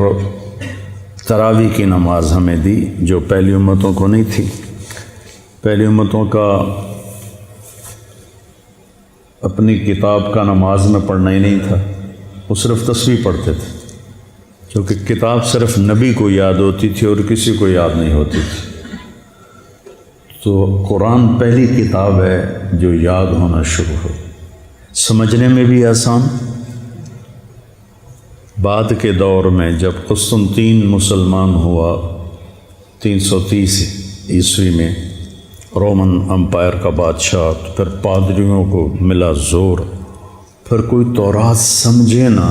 تراویح کی نماز ہمیں دی جو پہلی امتوں کو نہیں تھی۔ پہلی امتوں کا اپنی کتاب کا نماز میں پڑھنا ہی نہیں تھا، وہ صرف تسبیح پڑھتے تھے، کیونکہ کتاب صرف نبی کو یاد ہوتی تھی اور کسی کو یاد نہیں ہوتی تھی۔ تو قرآن پہلی کتاب ہے جو یاد ہونا شروع ہو، سمجھنے میں بھی آسان۔ بعد کے دور میں جب قسطنطین مسلمان ہوا 330 عیسوی میں، رومن امپائر کا بادشاہ، پھر پادریوں کو ملا زور، پھر کوئی تورات سمجھے نہ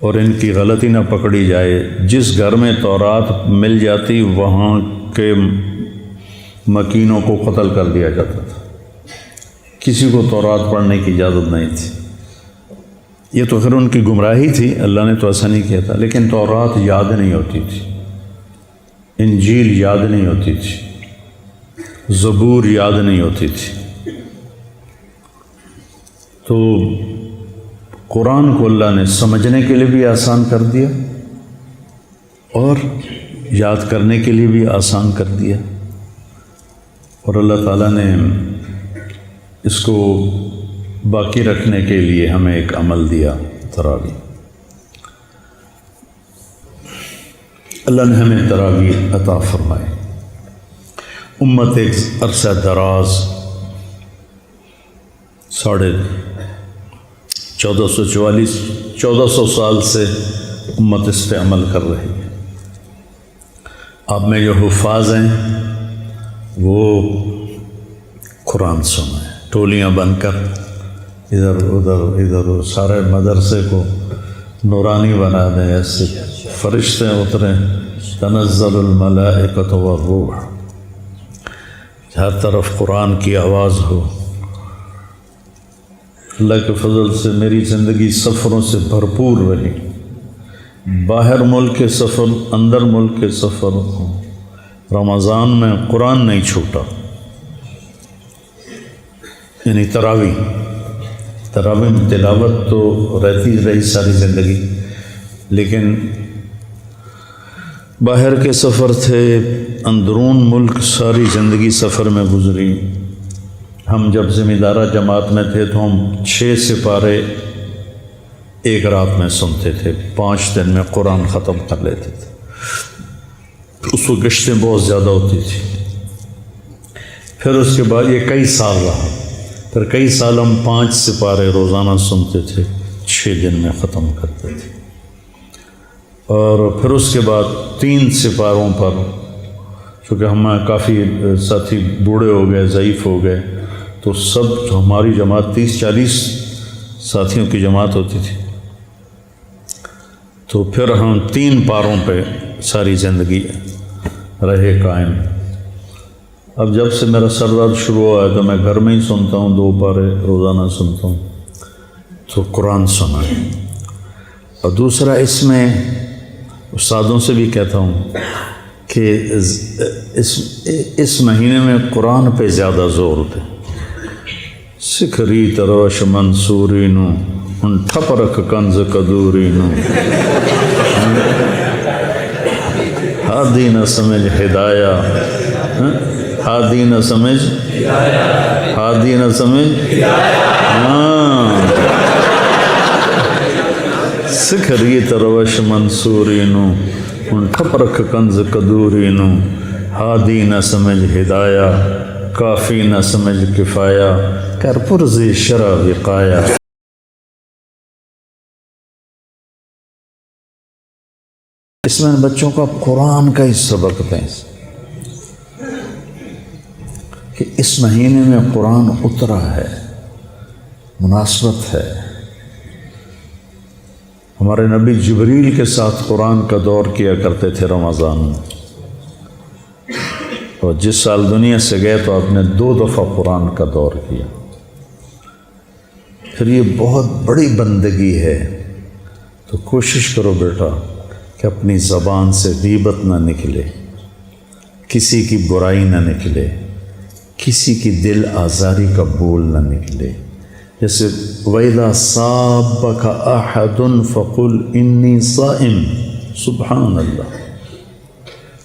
اور ان کی غلطی نہ پکڑی جائے۔ جس گھر میں تورات مل جاتی وہاں کے مکینوں کو قتل کر دیا جاتا تھا، کسی کو تورات پڑھنے کی اجازت نہیں تھی۔ یہ تو پھر ان کی گمراہی تھی، اللہ نے تو ایسا نہیں کیا تھا، لیکن تورات یاد نہیں ہوتی تھی، انجیل یاد نہیں ہوتی تھی، زبور یاد نہیں ہوتی تھی۔ تو قرآن کو اللہ نے سمجھنے کے لیے بھی آسان کر دیا اور یاد کرنے کے لیے بھی آسان کر دیا، اور اللہ تعالیٰ نے اس کو باقی رکھنے کے لیے ہمیں ایک عمل دیا تراویح۔ اللہ نے ہمیں تراویح عطا فرمائے۔ امت ایک عرصہ دراز 1400 سال سے امت اس پہ عمل کر رہی ہے۔ آپ میں جو حفاظ ہیں وہ قرآن سنیں، ٹولیاں بن کر ادھر ادھر سارے مدرسے کو نورانی بنا دیں، ایسے فرشتے اتریں، تنزل الملائکۃ والروح، ہر طرف قرآن کی آواز ہو۔ اللہ کے فضل سے میری زندگی سفروں سے بھرپور رہی، باہر ملک کے سفر، اندر ملک کے سفر، رمضان میں قرآن نہیں چھوٹا، یعنی تراویح میں تلاوت تو رہی ساری زندگی، لیکن باہر کے سفر تھے، اندرون ملک ساری زندگی سفر میں گزری۔ ہم جب ذمہ دارہ جماعت میں تھے تو ہم 6 سپارے ایک رات میں سنتے تھے، 5 دن میں قرآن ختم کر لیتے تھے۔ اس وقت گشتیں بہت زیادہ ہوتی تھی۔ پھر اس کے بعد یہ کئی سال رہا، پھر کئی سال ہم 5 سپارے روزانہ سنتے تھے، 6 دن میں ختم کرتے تھے۔ اور پھر اس کے بعد 3 سپاروں پر، چونکہ ہم کافی ساتھی بوڑھے ہو گئے، ضعیف ہو گئے، تو سب ہماری جماعت 30-40 ساتھیوں کی جماعت ہوتی تھی، تو پھر ہم 3 پاروں پہ ساری زندگی رہے قائم۔ اب جب سے میرا سر درد شروع ہوا ہے تو میں گھر میں ہی سنتا ہوں، 2 پارے روزانہ سنتا ہوں، تو قرآن سنا ہے۔ اور دوسرا اس میں استادوں سے بھی کہتا ہوں کہ اس مہینے میں قرآن پہ زیادہ زور دیں۔ سکھری تروش منصوری نو ان ٹھپ رکھ کنز کدوری نو، ہادی نہ سمجھ ہدایہ، ہادی نہ سمجھ، ہادی نہ سمجھ، سکھری تروش منصوری نو ان ٹھپ رکھ کنز کدوری نو، ہادی نہ سمجھ ہدایہ، کافی نہ سمجھ کفایہ، کر پرزی شرع وقایہ۔ اس میں بچوں کا قرآن کا ہی سبق دیں کہ اس مہینے میں قرآن اترا ہے، مناسبت ہے۔ ہمارے نبی جبریل کے ساتھ قرآن کا دور کیا کرتے تھے رمضان میں، اور جس سال دنیا سے گئے تو آپ نے 2 دفعہ قرآن کا دور کیا۔ پھر یہ بہت بڑی بندگی ہے، تو کوشش کرو بیٹا کہ اپنی زبان سے غیبت نہ نکلے، کسی کی برائی نہ نکلے، کسی کی دل آزاری کا بول نہ نکلے۔ جیسے وَإِذَا صَابَكَ أَحَدٌ فَقُلْ إِنِّي صَائِمٌ، سبحان اللہ۔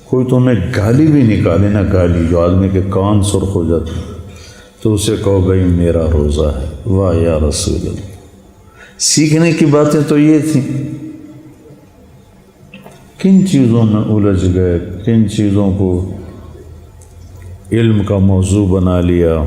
کوئی تمہیں گالی بھی نکالے نا، گالی جو آدمی کے کان سرخ ہو جاتے ہیں، تو اسے کہو بھائی میرا روزہ ہے۔ واہ یا رسول اللہ، سیکھنے کی باتیں تو یہ تھیں۔ کن چیزوں میں الجھ گئے، کن چیزوں کو علم کا موضوع بنا لیا۔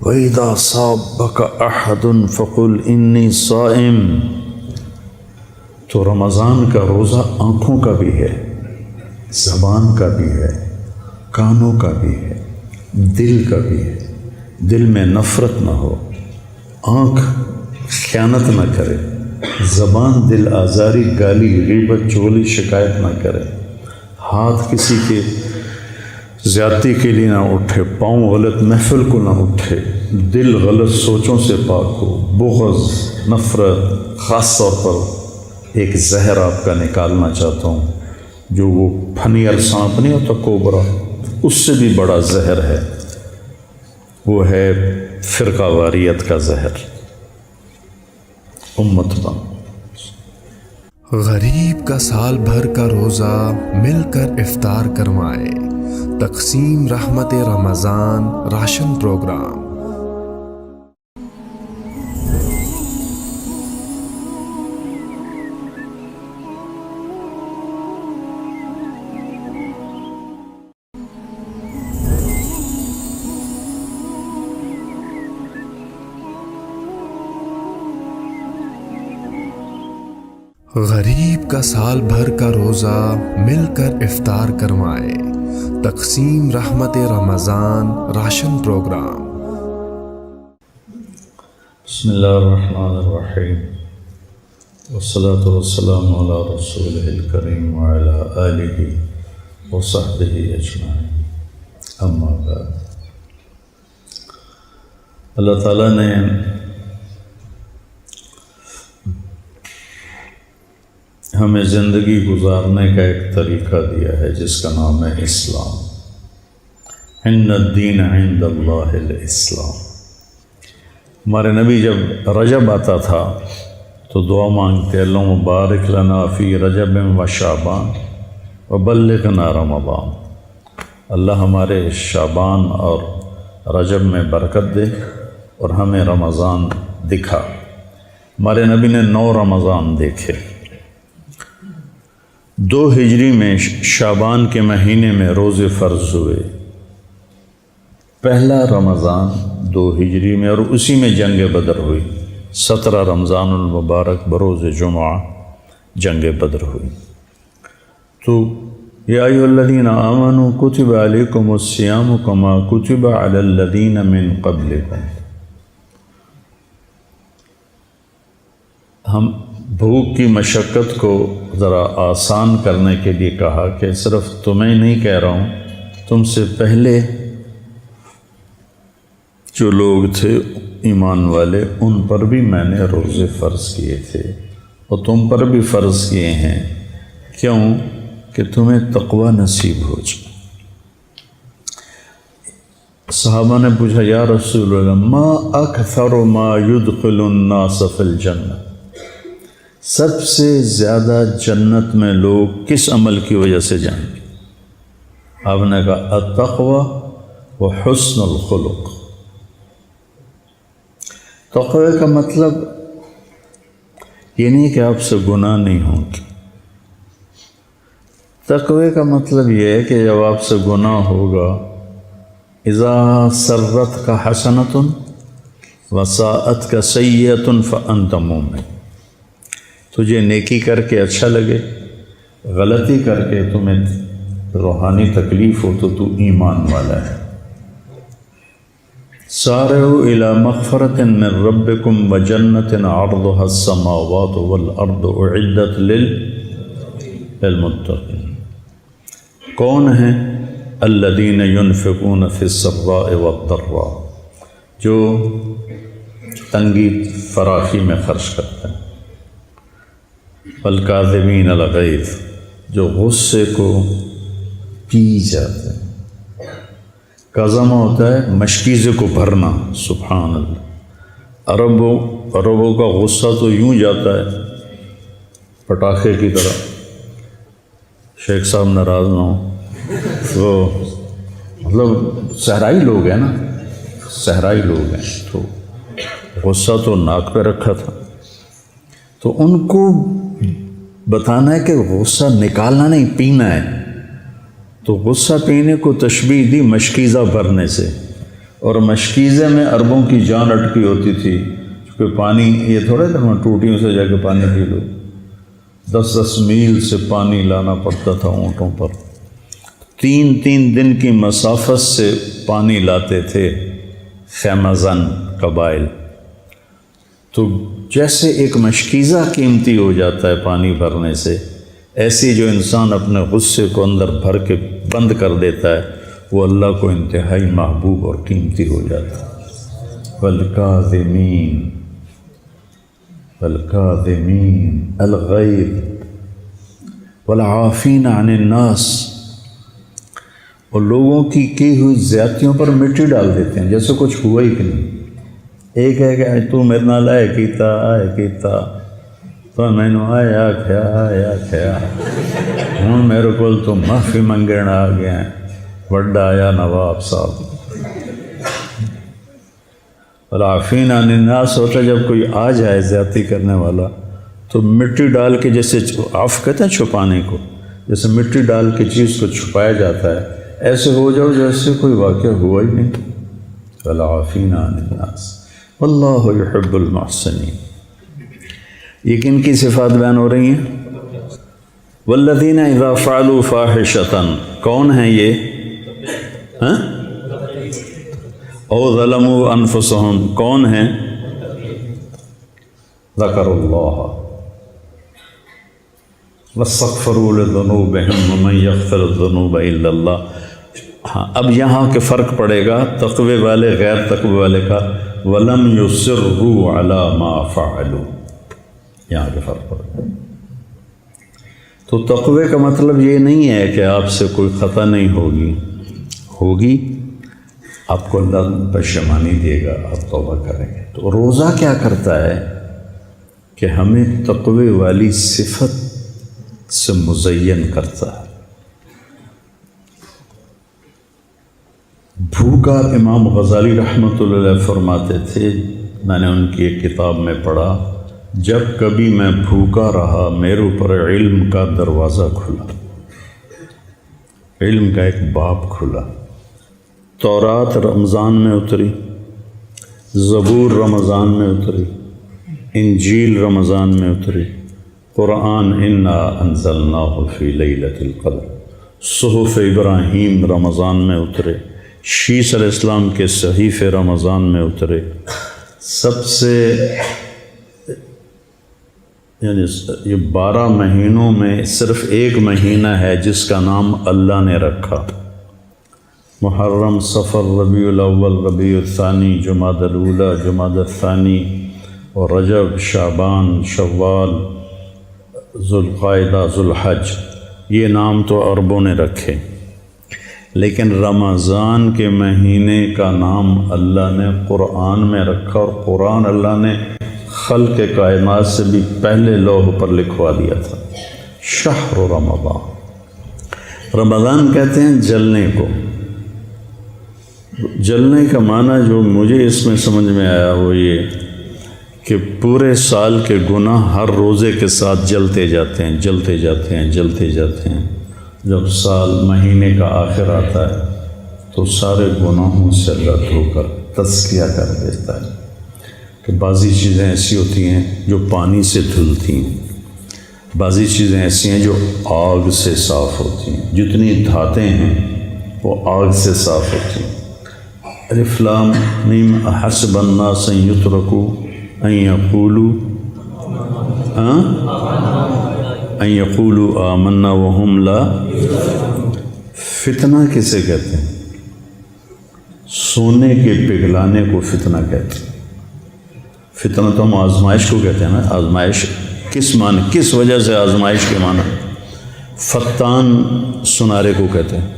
وَإِذَا صَابَكَ أَحَدٌ فَقُلْ إِنِّي صَائِمٌ۔ تو رمضان کا روزہ آنکھوں کا بھی ہے، زبان کا بھی ہے، کانوں کا بھی ہے، دل کا بھی ہے۔ دل میں نفرت نہ ہو، آنکھ خیانت نہ کرے، زبان دل آزاری، گالی، غیبت، چغلی، شکایت نہ کرے، ہاتھ کسی کے زیادتی کے لیے نہ اٹھے، پاؤں غلط محفل کو نہ اٹھے، دل غلط سوچوں سے پاک ہو، بغض، نفرت۔ خاص طور پر ایک زہر آپ کا نکالنا چاہتا ہوں، جو وہ پھنیر سانپ نہیں ہوتا، کوبرا، اس سے بھی بڑا زہر ہے، وہ ہے فرقہ واریت کا زہر، امت بن۔ غریب کا سال بھر کا روزہ مل کر افطار کروائے، تقسیم رحمت رمضان راشن پروگرام۔ غریب کا سال بھر کا روزہ مل کر افطار کروائے، تقسیم رحمت رمضان راشن پروگرام۔ بسم اللہ الرحمن الرحیم، والصلاة والسلام علی رسولہ الکریم وعلی آلہ وصحبہ اجمعین، اما بعد۔ اللہ تعالیٰ نے ہمیں زندگی گزارنے کا ایک طریقہ دیا ہے جس کا نام ہے اسلام۔ ان الدین عند اللہ الاسلام۔ ہمارے نبی جب رجب آتا تھا تو دعا مانگتے، اللہم بارک لنا فی رجب و شعبان وبلغنا رمضان۔ اللہ ہمارے شعبان اور رجب میں برکت دے اور ہمیں رمضان دکھا۔ ہمارے نبی نے 9 رمضان دیکھے۔ 2 ہجری میں شعبان کے مہینے میں روزے فرض ہوئے، پہلا رمضان 2 ہجری میں، اور اسی میں جنگ بدر ہوئی۔ 17 رمضان المبارک بروز جمعہ جنگ بدر ہوئی۔ تو یا ایھا الذین آمنوا کتب علیکم الصیام کما کتب علی الذین من قبلکم۔ ہم بھوک کی مشقت کو ذرا آسان کرنے کے لیے کہا کہ صرف تمہیں نہیں کہہ رہا ہوں، تم سے پہلے جو لوگ تھے ایمان والے ان پر بھی میں نے روزے فرض کیے تھے اور تم پر بھی فرض کیے ہیں، کیوں کہ تمہیں تقوی نصیب ہو جائے۔ صحابہ نے پوچھا یا رسول اللہ ما اکثر ما يدخل الناس فی الجنہ، سب سے زیادہ جنت میں لوگ کس عمل کی وجہ سے جائیں گے؟ آپ نے کہا التقوی و حسن الخلق۔ تقوی کا مطلب یہ نہیں کہ آپ سے گناہ نہیں ہوں گے، تقوی کا مطلب یہ ہے کہ جب آپ سے گناہ ہوگا، اذا سرت کا حسنۃ وساءت کا سیئۃ فانت مومن۔ تجھے نیکی کر کے اچھا لگے، غلطی کر کے تمہیں روحانی تکلیف ہو تو ایمان والا ہے۔ سارعوا الی مغفرۃ من ربکم وجنۃ عرضها السماوات والارض اعدت للمتقین۔ کون ہیں؟ الذین ینفقون فی السراء والضراء، جو تنگی فراخی میں خرچ کرتے ہیں، والکاظمین الغیظ، جو غصے کو پی جاتے ہیں۔ کظمہ ہوتا ہے مشکیزے کو بھرنا، سبحان اللہ۔ عربوں کا غصہ تو یوں جاتا ہے پٹاخے کی طرح، شیخ صاحب ناراض نہ ہوں، تو مطلب صحرائی لوگ ہیں نا، صحرائی لوگ ہیں، تو غصہ تو ناک پہ رکھا تھا۔ تو ان کو بتانا ہے کہ غصہ نکالنا نہیں، پینا ہے۔ تو غصہ پینے کو تشبیہ دی مشکیزہ بھرنے سے، اور مشکیزے میں عربوں کی جان اٹکی ہوتی تھی، کیونکہ پانی یہ تھوڑا تھا ٹوٹیوں سے جا کے پانی پی لو، 10 میل سے پانی لانا پڑتا تھا اونٹوں پر، 3 دن کی مسافت سے پانی لاتے تھے خیمہ زن قبائل۔ تو جیسے ایک مشکیزہ قیمتی ہو جاتا ہے پانی بھرنے سے، ایسی جو انسان اپنے غصے کو اندر بھر کے بند کر دیتا ہے وہ اللہ کو انتہائی محبوب اور قیمتی ہو جاتا ہے۔ والکاظمین الغیظ والعافین عن الناس، اور لوگوں کی ہوئی زیادتیوں پر مٹی ڈال دیتے ہیں جیسے کچھ ہوا ہی کہ نہیں۔ ایک ہے کہ تو میرے نال آئے کیتا تو میں نے آیا کیا ہوں میرے کو تو معافی منگن آ گیا وڈا آیا نواب صاحب العافین عن الناس ہوتا ہے جب کوئی آ جائے زیادتی کرنے والا تو مٹی ڈال کے جیسے عفو کہتے ہیں چھپانے کو، جیسے مٹی ڈال کے چیز کو چھپایا جاتا ہے، ایسے ہو جاؤ جیسے کوئی واقعہ ہوا ہی نہیں۔ العافین عن الناس واللہ یحب المحسنین۔ یہ کن کی صفات بیان ہو رہی ہیں؟ والذین اذا فعلوا فاحشۃ، کون ہیں یہ؟ ہاں؟ او ظلموا انفسهم، کون ہیں؟ ذکر اللہ واستغفروا لذنوبهم ومن یغفر الذنوب الا اللہ۔ ہاں اب یہاں کے فرق پڑے گا تقوی والے غیر تقوی والے کا، ولم یصروا علی ما فعلوا، یہاں کے فرق پڑے گا۔ تو تقوی کا مطلب یہ نہیں ہے کہ آپ سے کوئی خطا نہیں ہوگی، آپ کو اللہ پشیمانی دے گا، آپ توبہ کریں گے۔ تو روزہ کیا کرتا ہے کہ ہمیں تقوی والی صفت سے مزین کرتا ہے۔ بھوکا امام غزالی رحمۃ اللہ علیہ فرماتے تھے، میں نے ان کی ایک کتاب میں پڑھا، جب کبھی میں بھوکا رہا میرے اوپر علم کا دروازہ کھلا، علم کا ایک باب کھلا۔ تورات رمضان میں اتری، زبور رمضان میں اتری، انجیل رمضان میں اتری، قرآن انا انزلناہ فی لیلۃ القدر، صحف ابراہیم رمضان میں اترے، شیس علیہ السلام کے صحیفے رمضان میں اترے۔ سب سے یعنی یہ 12 مہینوں میں صرف ایک مہینہ ہے جس کا نام اللہ نے رکھا، محرم، صفر، ربیع الاول، ربیع الثانی، جمادی الاولی، جمادی الثانی، اور رجب، شعبان، شوال، ذوالقعدہ، ذوالحج۔ یہ نام تو عربوں نے رکھے، لیکن رمضان کے مہینے کا نام اللہ نے قرآن میں رکھا، اور قرآن اللہ نے خلق کائنات سے بھی پہلے لوح پر لکھوا دیا تھا۔ شہر رمضان، رمضان کہتے ہیں جلنے کو۔ جلنے کا معنی جو مجھے اس میں سمجھ میں آیا وہ یہ کہ پورے سال کے گناہ ہر روزے کے ساتھ جلتے جاتے ہیں، جلتے جاتے ہیں، جلتے جاتے ہیں۔ جب سال مہینے کا آخر آتا ہے تو سارے گناہوں سے اللہ دھو کر تزکیہ کر دیتا ہے کہ بعضی چیزیں ایسی ہوتی ہیں جو پانی سے دھلتی ہیں، بعضی چیزیں ایسی ہیں جو آگ سے صاف ہوتی ہیں، جتنی دھاتیں ہیں وہ آگ سے صاف ہوتی ہیں۔ الف لام میم احسب الناس ان یترکوا ان یقولوا آمنا وہم لا۔ فتنہ کسے کہتے ہیں؟ سونے کے پگھلانے کو فتنہ کہتے ہیں۔ فتنہ تو ہم آزمائش کو کہتے ہیں نا۔ آزمائش کس معنی، کس وجہ سے آزمائش کے معنی؟ فتان سنارے کو کہتے ہیں،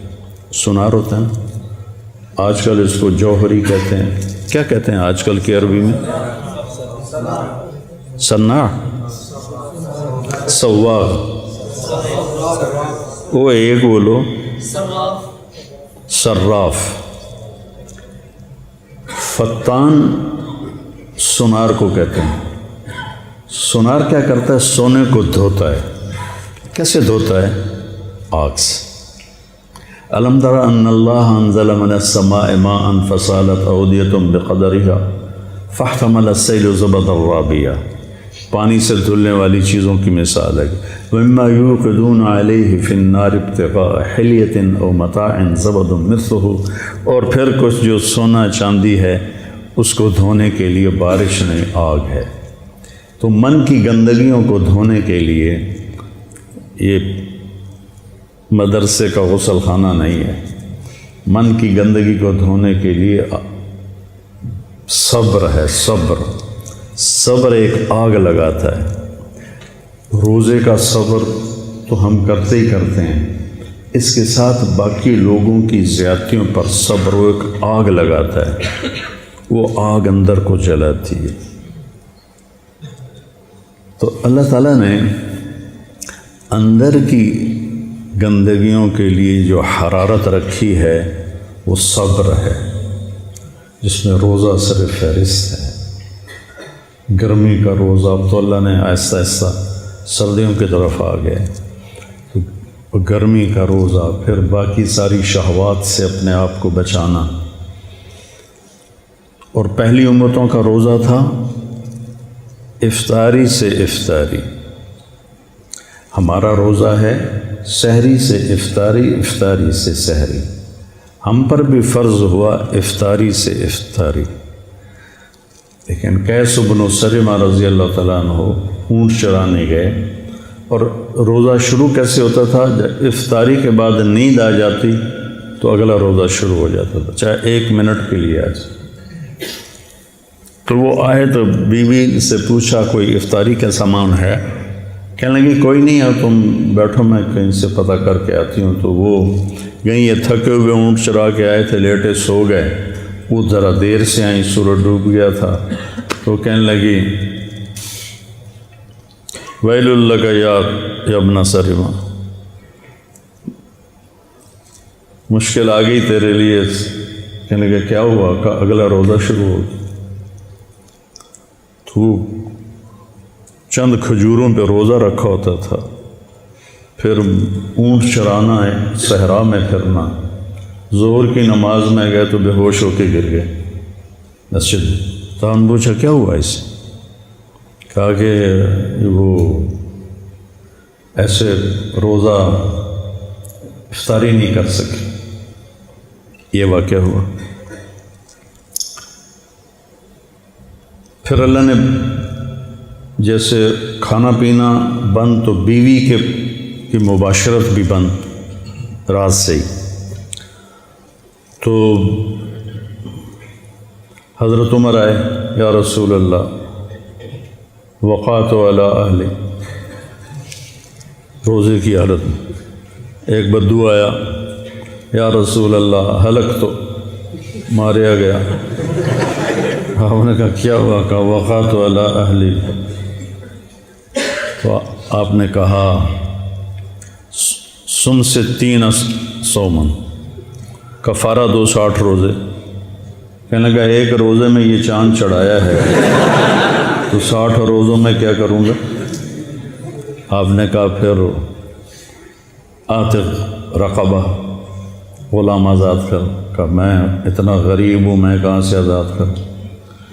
سنار ہوتا ہے نا۔ آج کل اس کو جوہری کہتے ہیں، کیا کہتے ہیں آج کل کی عربی میں؟ سناع، سواغ، وہ ایک بولو، صراف۔ فتان سنار کو کہتے ہیں۔ سنار کیا کرتا ہے؟ سونے کو دھوتا ہے۔ کیسے دھوتا ہے؟ آگ سے۔ الم تر ان اللہ انزل من السماء ماء فسالت اودیۃ بقدرها فاحتمل السیل زبدا رابیا۔ پانی سے دھلنے والی چیزوں کی مثال ہے۔ ومما یوقدون علیہ فی النار ابتغاء حلیۃ او متاع زبد مثلہ، اور پھر کچھ جو سونا چاندی ہے اس کو دھونے کے لیے بارش نہیں، آگ ہے۔ تو من کی گندگیوں کو دھونے کے لیے یہ مدرسے کا غسل خانہ نہیں ہے۔ من کی گندگی کو دھونے کے لیے صبر ہے، صبر۔ صبر ایک آگ لگاتا ہے۔ روزے کا صبر تو ہم کرتے ہی کرتے ہیں، اس کے ساتھ باقی لوگوں کی زیادتیوں پر صبر وہ ایک آگ لگاتا ہے، وہ آگ اندر کو جلاتی ہے۔ تو اللہ تعالیٰ نے اندر کی گندگیوں کے لیے جو حرارت رکھی ہے وہ صبر ہے، جس میں روزہ صرف فہرست ہے۔ گرمی کا روزہ اب تو اللہ نے آہستہ آہستہ سردیوں کی طرف آ گئے، تو گرمی کا روزہ، پھر باقی ساری شہوات سے اپنے آپ کو بچانا۔ اور پہلی امتوں کا روزہ تھا افطاری سے افطاری، ہمارا روزہ ہے سحری سے افطاری، افطاری سے سحری۔ ہم پر بھی فرض ہوا افطاری سے افطاری، لیکن قیس بن سلمہ رضی اللہ تعالیٰ عنہ اونٹ چرانے گئے، اور روزہ شروع کیسے ہوتا تھا؟ جب افطاری کے بعد نیند آ جاتی تو اگلا روزہ شروع ہو جاتا تھا، چاہے 1 منٹ کے لیے آ جائے۔ تو وہ آئے تو بیوی سے پوچھا کوئی افطاری کا سامان ہے؟ کہنے لگی کوئی نہیں ہے، تم بیٹھو میں کہیں سے پتہ کر کے آتی ہوں۔ تو وہ گئیں، یہ تھکے ہوئے اونٹ چرا کے آئے تھے، لیٹے سو گئے۔ وہ ذرا دیر سے آئیں، سورج ڈوب گیا تھا، تو کہنے لگی ویل لک یا ابن سلمہ، مشکل آ گئی تیرے لیے۔ کہنے لگا کیا ہوا؟ کہ اگلا روزہ شروع ہو گیا۔ تو چند کھجوروں پہ روزہ رکھا ہوتا تھا، پھر اونٹ چرانا ہے، صحرا میں پھرنا، ظہر کی نماز میں گئے تو بے ہوش ہو کے گر گئے مسجد۔ تو ہم پوچھا کیا ہوا اسے؟ کہا کہ وہ ایسے روزہ افطاری نہیں کر سکے، یہ واقعہ ہوا۔ پھر اللہ نے جیسے کھانا پینا بند تو بیوی کی مباشرت بھی بند رات سے ہی۔ تو حضرت عمر آئے، یا رسول اللہ وقعت علی اہلی، روزے کی حالت میں۔ ایک بدو آیا، یا رسول اللہ ہلک تو ماریا گیا۔ آپ نے کہا کیا ہوا؟ کہا وقعت علی اہلی۔ تو آپ نے کہا سم سے 3 سومن، کفارہ 260 روزے۔ کہنے لگا ایک روزے میں یہ چاند چڑھایا ہے تو 60 روزوں میں کیا کروں گا؟ آپ نے کہا پھر عاتق رقبہ، غلام آزاد کر۔ کہ میں اتنا غریب ہوں، میں کہاں سے آزاد کروں؟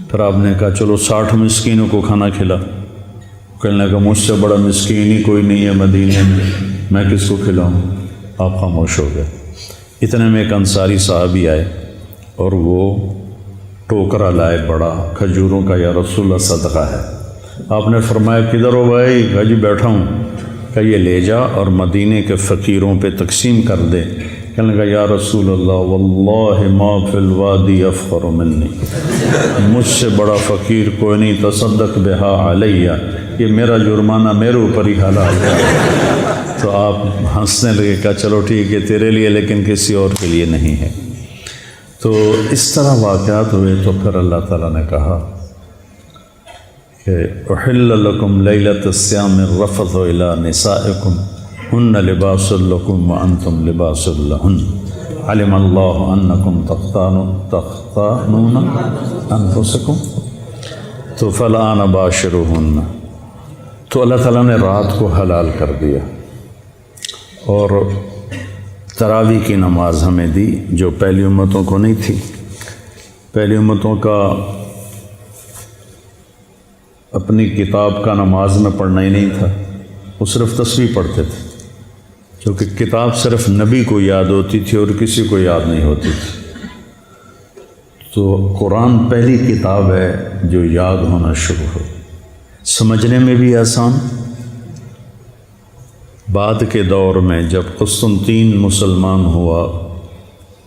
پھر آپ نے کہا چلو 60 مسکینوں کو کھانا کھلا۔ کہنے لگا مجھ سے بڑا مسکین ہی کوئی نہیں ہے مدینے میں کس کو کھلاؤں؟ آپ خاموش ہو گئے۔ اتنے میں ایک انصاری صحابی آئے اور وہ ٹوکرا لائے بڑا کھجوروں کا، یا رسول اللہ صدقہ ہے۔ آپ نے فرمایا کدھر ہو بھائی؟ کہا جی بیٹھا ہوں۔ کہ یہ لے جا اور مدینے کے فقیروں پہ تقسیم کر دے۔ کہنے لگا یا رسول اللہ واللہ ما فی الوادی افقر منی، مجھ سے بڑا فقیر کوئی نہیں، تصدق بہا علیہ، یہ میرا جرمانہ میرے اوپر ہی حلال ہے۔ تو آپ ہنسنے لگے، کہا چلو ٹھیک ہے تیرے لیے، لیکن کسی اور کے لیے نہیں ہے۔ تو اس طرح واقعات ہوئے۔ تو پھر اللہ تعالیٰ نے کہا کہ احل لکم لیلۃ الصیام الرفث الی نسائکم ہن لباس لکم وانتم لباس لہن علم اللہ انکم تختانون انفسکم تو فالآن باشروہن۔ تو اللہ تعالیٰ نے رات کو حلال کر دیا اور تراویح کی نماز ہمیں دی، جو پہلی امتوں کو نہیں تھی۔ پہلی امتوں کا اپنی کتاب کا نماز میں پڑھنا ہی نہیں تھا، وہ صرف تسبیح پڑھتے تھے، کیونکہ کتاب صرف نبی کو یاد ہوتی تھی اور کسی کو یاد نہیں ہوتی تھی۔ تو قرآن پہلی کتاب ہے جو یاد ہونا شروع ہو، سمجھنے میں بھی آسان۔ بعد کے دور میں جب قسطنطین مسلمان ہوا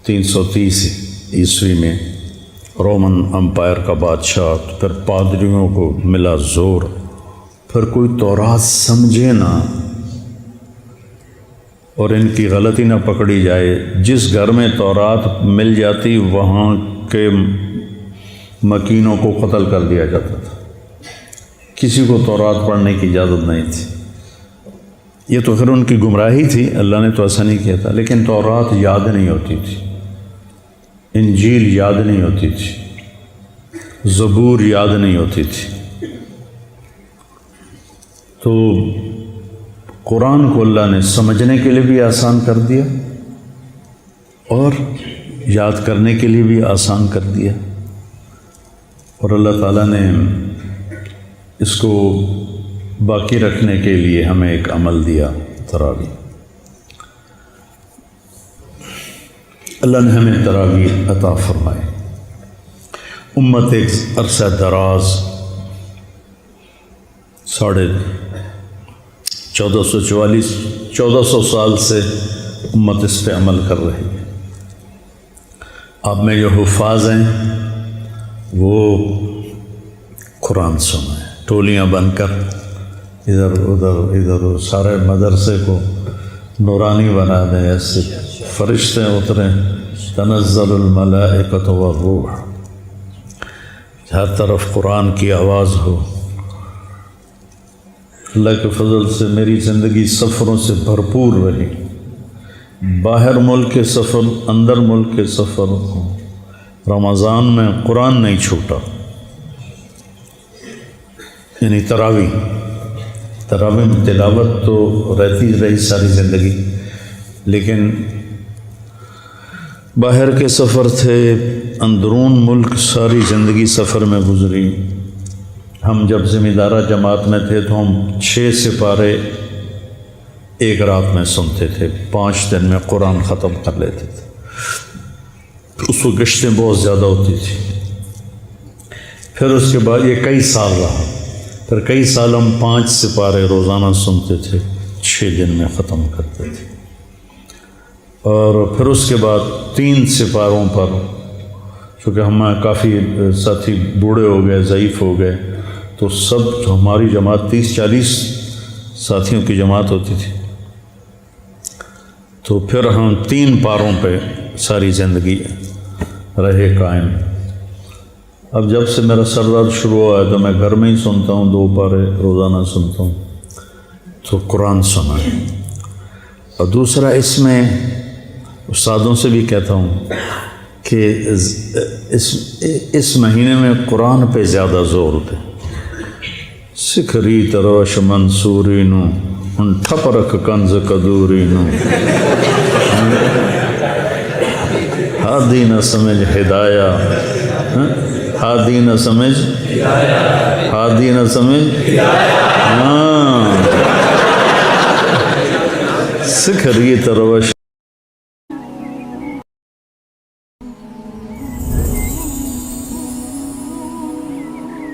330 عیسوی میں، رومن امپائر کا بادشاہ، پھر پادریوں کو ملا زور، پھر کوئی تورات سمجھے نہ اور ان کی غلطی نہ پکڑی جائے۔ جس گھر میں تورات مل جاتی وہاں کے مکینوں کو قتل کر دیا جاتا تھا۔ کسی کو تورات پڑھنے کی اجازت نہیں تھی۔ یہ تو خیر ان کی گمراہی تھی، اللہ نے تو ایسا نہیں کیا تھا، لیکن تورات یاد نہیں ہوتی تھی، انجیل یاد نہیں ہوتی تھی، زبور یاد نہیں ہوتی تھی۔ تو قرآن کو اللہ نے سمجھنے کے لیے بھی آسان کر دیا اور یاد کرنے کے لیے بھی آسان کر دیا، اور اللہ تعالیٰ نے اس کو باقی رکھنے کے لیے ہمیں ایک عمل دیا، تراویح۔ اللہ نے ہمیں تراویح عطا فرمائے۔ امت ایک عرصہ دراز 1400 سال سے امت اس پہ عمل کر رہی ہے۔ آپ میں جو حفاظ ہیں وہ قرآن سنیں، ٹولیاں بن کر ادھر ادھر سارے مدرسے کو نورانی بنا دیں، ایسے فرشتے اتریں، تنزل الملائکۃ والروح، ہر طرف قرآن کی آواز ہو۔ اللہ کے فضل سے میری زندگی سفروں سے بھرپور رہی، باہر ملک کے سفر، اندر ملک کے سفر ہوں، رمضان میں قرآن نہیں چھوٹا، یعنی تراویح میں تلاوت تو رہتی رہی ساری زندگی، لیکن باہر کے سفر تھے، اندرون ملک ساری زندگی سفر میں گزری۔ ہم جب ذمہ دارہ جماعت میں تھے تو ہم 6 سپارے ایک رات میں سنتے تھے، 5 دن میں قرآن ختم کر لیتے تھے۔ اس وقت گشتیں بہت زیادہ ہوتی تھی۔ پھر اس کے بعد یہ کئی سال رہا، پھر کئی سال ہم 5 سپارے روزانہ سنتے تھے، 6 دن میں ختم کرتے تھے۔ اور پھر اس کے بعد 3 سپاروں پر، چونکہ ہم کافی ساتھی بوڑھے ہو گئے، ضعیف ہو گئے، تو سب ہماری جماعت 30-40 ساتھیوں کی جماعت ہوتی تھی، تو پھر ہم 3 پاروں پہ ساری زندگی رہے قائم۔ اب جب سے میرا سر درد شروع ہوا ہے تو میں گھر میں ہی سنتا ہوں، 2 پارے روزانہ سنتا ہوں، تو قرآن سنا ہے۔ اور دوسرا اس میں استادوں سے بھی کہتا ہوں کہ اس مہینے میں قرآن پہ زیادہ زور دے۔ سکھری تروش منصوری نو ان ٹھپ رکھ کنز کدوری نو، ہادی نہ سمجھ ہدایہ، ہادی نہ سمجھ، ہادی نہ سمجھ، ہاں سکھری تروش